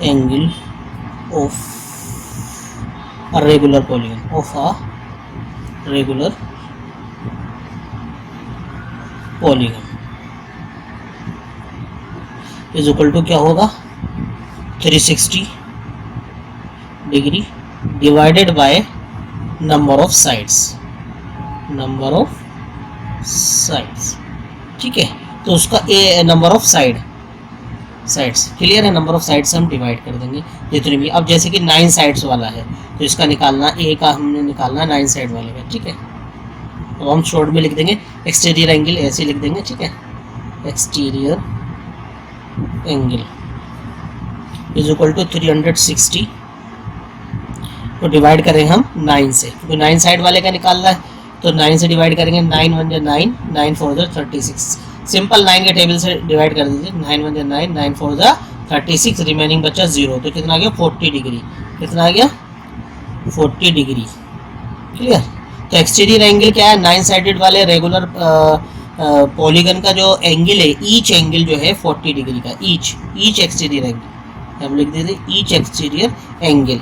angle of a regular polygon is equal to क्या होगा 360 degree divided by number of sides, ठीक है। तो उसका नंबर ऑफ साइड्स क्लियर है, नंबर ऑफ साइड्स हम डिवाइड कर देंगे जितनी भी। अब जैसे कि 9 साइड्स वाला है तो इसका निकालना, ए का हमने निकालना 9 साइड वाले का, ठीक है। तो हम शॉर्ट में लिख देंगे एक्सटीरियर एंगल, ऐसे लिख देंगे, ठीक है। Exterior angle is equal to 360 तो डिवाइड करेंगे हम 9 से, क्योंकि 9 साइड वाले का निकालना है, तो 9 से डिवाइड करेंगे। 9 1 जा 9, 9 4 जा 36, सिंपल 9 के टेबल से डिवाइड कर दीजिए। 9 1 जा 9, 9 4 जा 36, रिमेनिंग बचा 0, तो कितना आ गया 40 डिग्री। कितना आ गया 40 डिग्री। क्लियर। तो एक्सटीरियर एंगल क्या है, 9 साइडेड वाले रेगुलर पॉलीगन का जो एंगल है, ईच एंगल जो है 40 डिग्री का, ईच एक्सटीरियर एंगल हम लिख देते ईच एक्सटीरियर एंगल,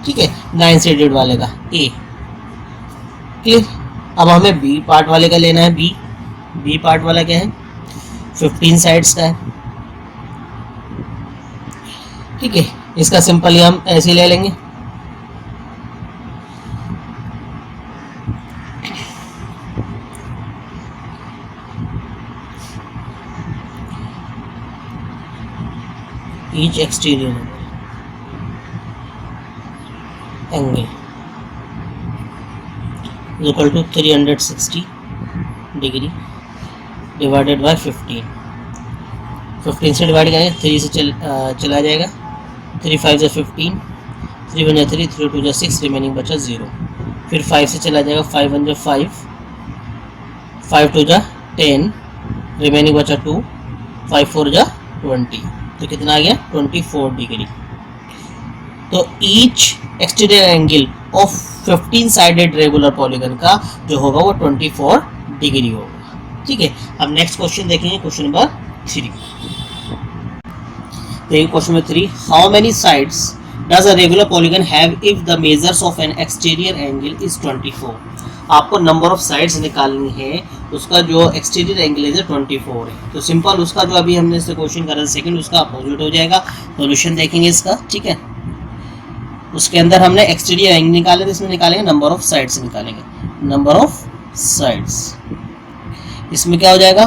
ठीक है, 9 साइडेड वाले का ए। क्लियर। अब हमें बी पार्ट वाले का लेना है। बी पार्ट वाला क्या है 15 साइड्स का है, ठीक है। इसका सिंपली हम ऐसे ले लेंगे, each exterior angle equal to 360 degree divided by 15 से डिवाइड करेंगे 3 से चला जाएगा, 3 5 से 15, 3 1 जा 3, 3 2 जा 6, रिमेनिंग बचा 0। फिर 5 से चला जाएगा, 5 1 जा 5, 5 2 जा 10, रिमेनिंग बचा 2, 5 4 जा 20, तो कितना आ गया 24 डिग्री। तो each exterior angle of 15 sided regular polygon का जो होगा वो 24 डिग्री होगा। ठीक है, अब नेक्स्ट क्वेश्चन देखेंगे, क्वेश्चन नंबर 3। देखिए question number 3, how many sides does a regular polygon have if the measures of N exterior angle is 24। आपको नंबर ऑफ साइड्स निकालनी है, उसका जो एक्सटीरियर एंगल है 24 है। तो सिंपल उसका जो अभी हमने इससे क्वेश्चन करा सेकंड, उसका अपोजिट हो जाएगा। सॉल्यूशन देखेंगे इसका, ठीक है। उसके अंदर हमने एक्सटीरियर एंगल निकाले थे, इसमें निकालेंगे नंबर ऑफ साइड्स निकालेंगे, नंबर ऑफ साइड्स। इसमें क्या हो जाएगा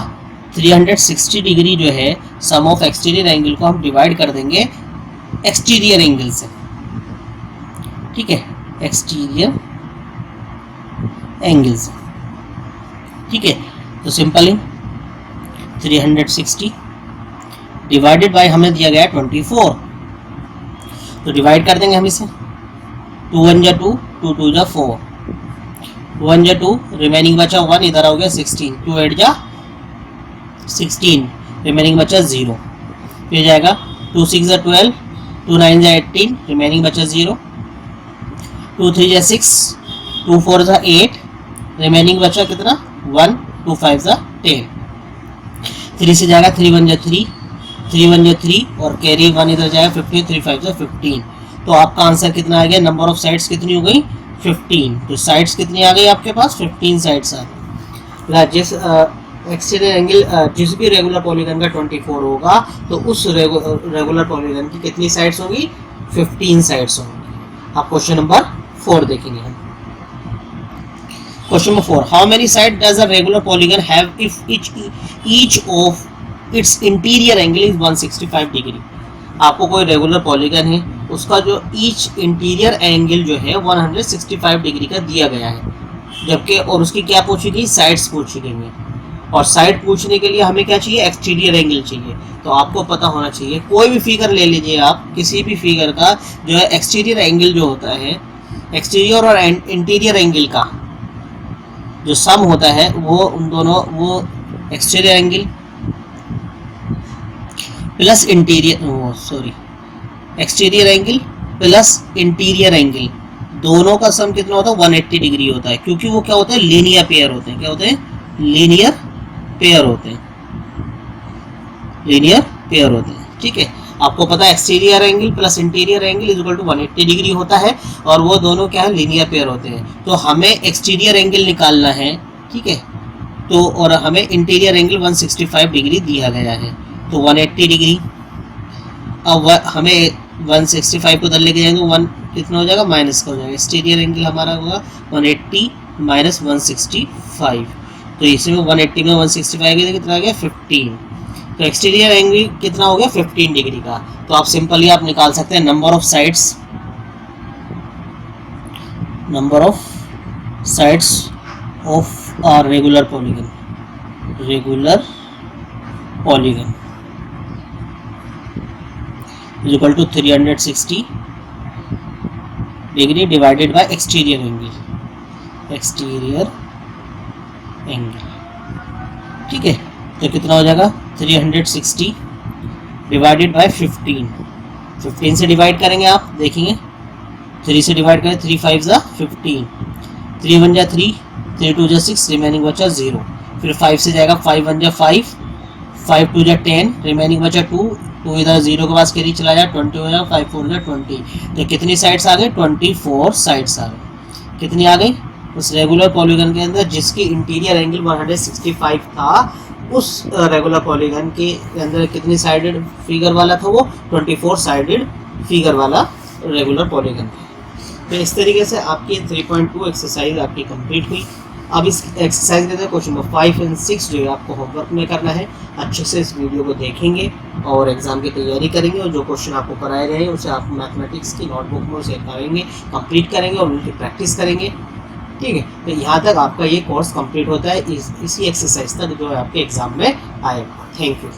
360 डिग्री जो है सम ऑफ एक्सटीरियर एंगल को हम डिवाइड कर देंगे एक्सटीरियर एंगल से, ठीक है, एक्सटीरियर एंगल से, ठीक है। तो सिंपली 360 डिवाइडेड बाय हमें दिया गया 24, तो डिवाइड कर देंगे हम इसे, 2 1 जा 2, 2 2 जा 4, 1 जा 2, रिमेनिंग बचा 1, इधर हो गया 16, 2 8 जा 16, रिमेनिंग बचा 0। फिर जाएगा 2 6 जा 12, 2 9 जा 18, रिमेनिंग बचा 0, 2 3 जा 6, 2 4 जा 8, रिमेनिंग बचा कितना 1, 2 5 जा 10। 3 से जाएगा 3 1 जा 3, 3 1 जा 3 और कैरी 1 इधर जाएगा 15, 3 5 जा 15। तो आपका आंसर कितना आ गया, नंबर ऑफ साइड्स कितनी हो गई 15। तो साइड्स कितनी आ गई आपके पास 15 साइड्स आ गई। जिस एक्सटीरियर एंगल जिस भी रेगुलर पॉलीगन का 24 होगा तो उस रेगुलर पॉलीगन की कितनी साइड्स होंगी 15 साइड्स होंगी। अब क्वेश्चन नंबर 4 देखेंगे हम। Question number 4, how many side does a regular polygon have if each of its interior angle is 165 degree. आपको कोई रेगुलर पॉलीगन है, उसका जो ईच इंटीरियर एंगल जो है 165 डिग्री का दिया गया है, जबकि और उसकी क्या पूछी गई, साइड्स पूछी गई है। और साइड पूछने के लिए हमें क्या चाहिए, एक्सटीरियर एंगल चाहिए। तो आपको पता होना चाहिए, कोई भी फिगर ले लीजिए आप, किसी भी फिगर का जो है एक्सटीरियर एंगल जो होता है, एक्सटीरियर और इंटीरियर एंगल का जो सम होता है वो उन दोनों, वो exterior angle plus exterior angle plus interior angle, दोनों का सम कितना होता है 180 डिग्री होता है, क्योंकि वो क्या होता है लीनियर पेयर होते हैं। क्या होते हैं, लीनियर पेयर होते हैं, लीनियर पेयर होते हैं, ठीक है। आपको पता है exterior angle plus interior angle is equal to 180 degree होता है, और वो दोनों क्या है, लीनियर पेयर होते हैं। तो हमें एक्सटीरियर एंगल निकालना है, ठीक है। तो और हमें इंटीरियर एंगल 165 डिग्री दिया गया है, तो 180 डिग्री। अब हमें 165 को उधर लेके जाएंगे, 1 कितना हो जाएगा, माइनस का हो जाएगा। एक्सटीरियर एंगल हमारा होगा 180 माइनस 165, तो इसमें 180 में 165 कितना आ गया 15। तो एक्सटीरियर एंगल कितना हो गया 15 डिग्री का। तो आप सिंपली आप निकाल सकते हैं number of sides, number of sides of are regular polygon, regular polygon is equal to 360 degree divided by exterior angle, exterior angle, ठीक है। तो कितना हो जाएगा 360 डिवाइडेड बाय 15, 15 से डिवाइड करेंगे आप देखेंगे, 3 से डिवाइड करें 3 5 जा 15, 3 1 जा 3, 3 2 जा 6, रिमेनिंग बचा 0। फिर 5 से जाएगा 5 1 जा 5, 5 2 जा 10, रिमेनिंग बचा 2, 2 इधर 0 के पास कैरी चला जाए 20 हो जाएगा, 5 4 जा 20। तो कितनी साइड्स आ गई 24 साइड्स आ गई। कितनी आ गई उस रेगुलर पॉलीगन के अंदर जिसकी इंटीरियर एंगल 165 था, उस रेगुलर पॉलीगन के अंदर कितनी साइडेड फिगर वाला था, वो 24 साइडेड फिगर वाला रेगुलर पॉलीगन था। तो इस तरीके से आपकी 3.2 एक्सरसाइज आपकी कंप्लीट हुई। अब इस एक्सरसाइज के अंदर क्वेश्चन नंबर 5 और 6 जो है आपको होमवर्क में करना है। अच्छे से इस वीडियो को देखेंगे और एग्जाम की तैयारी करेंगे, और जो क्वेश्चन आपको कराए गए हैं उसे आप मैथमेटिक्स की नोटबुक में उसे करेंगे, कंप्लीट करेंगे और उनकी प्रैक्टिस करेंगे, ठीक है। तो यहाँ तक आपका ये कोर्स कंप्लीट होता है, इसी एक्सरसाइज तक जो है आपके एग्जाम में आएगा। Thank you.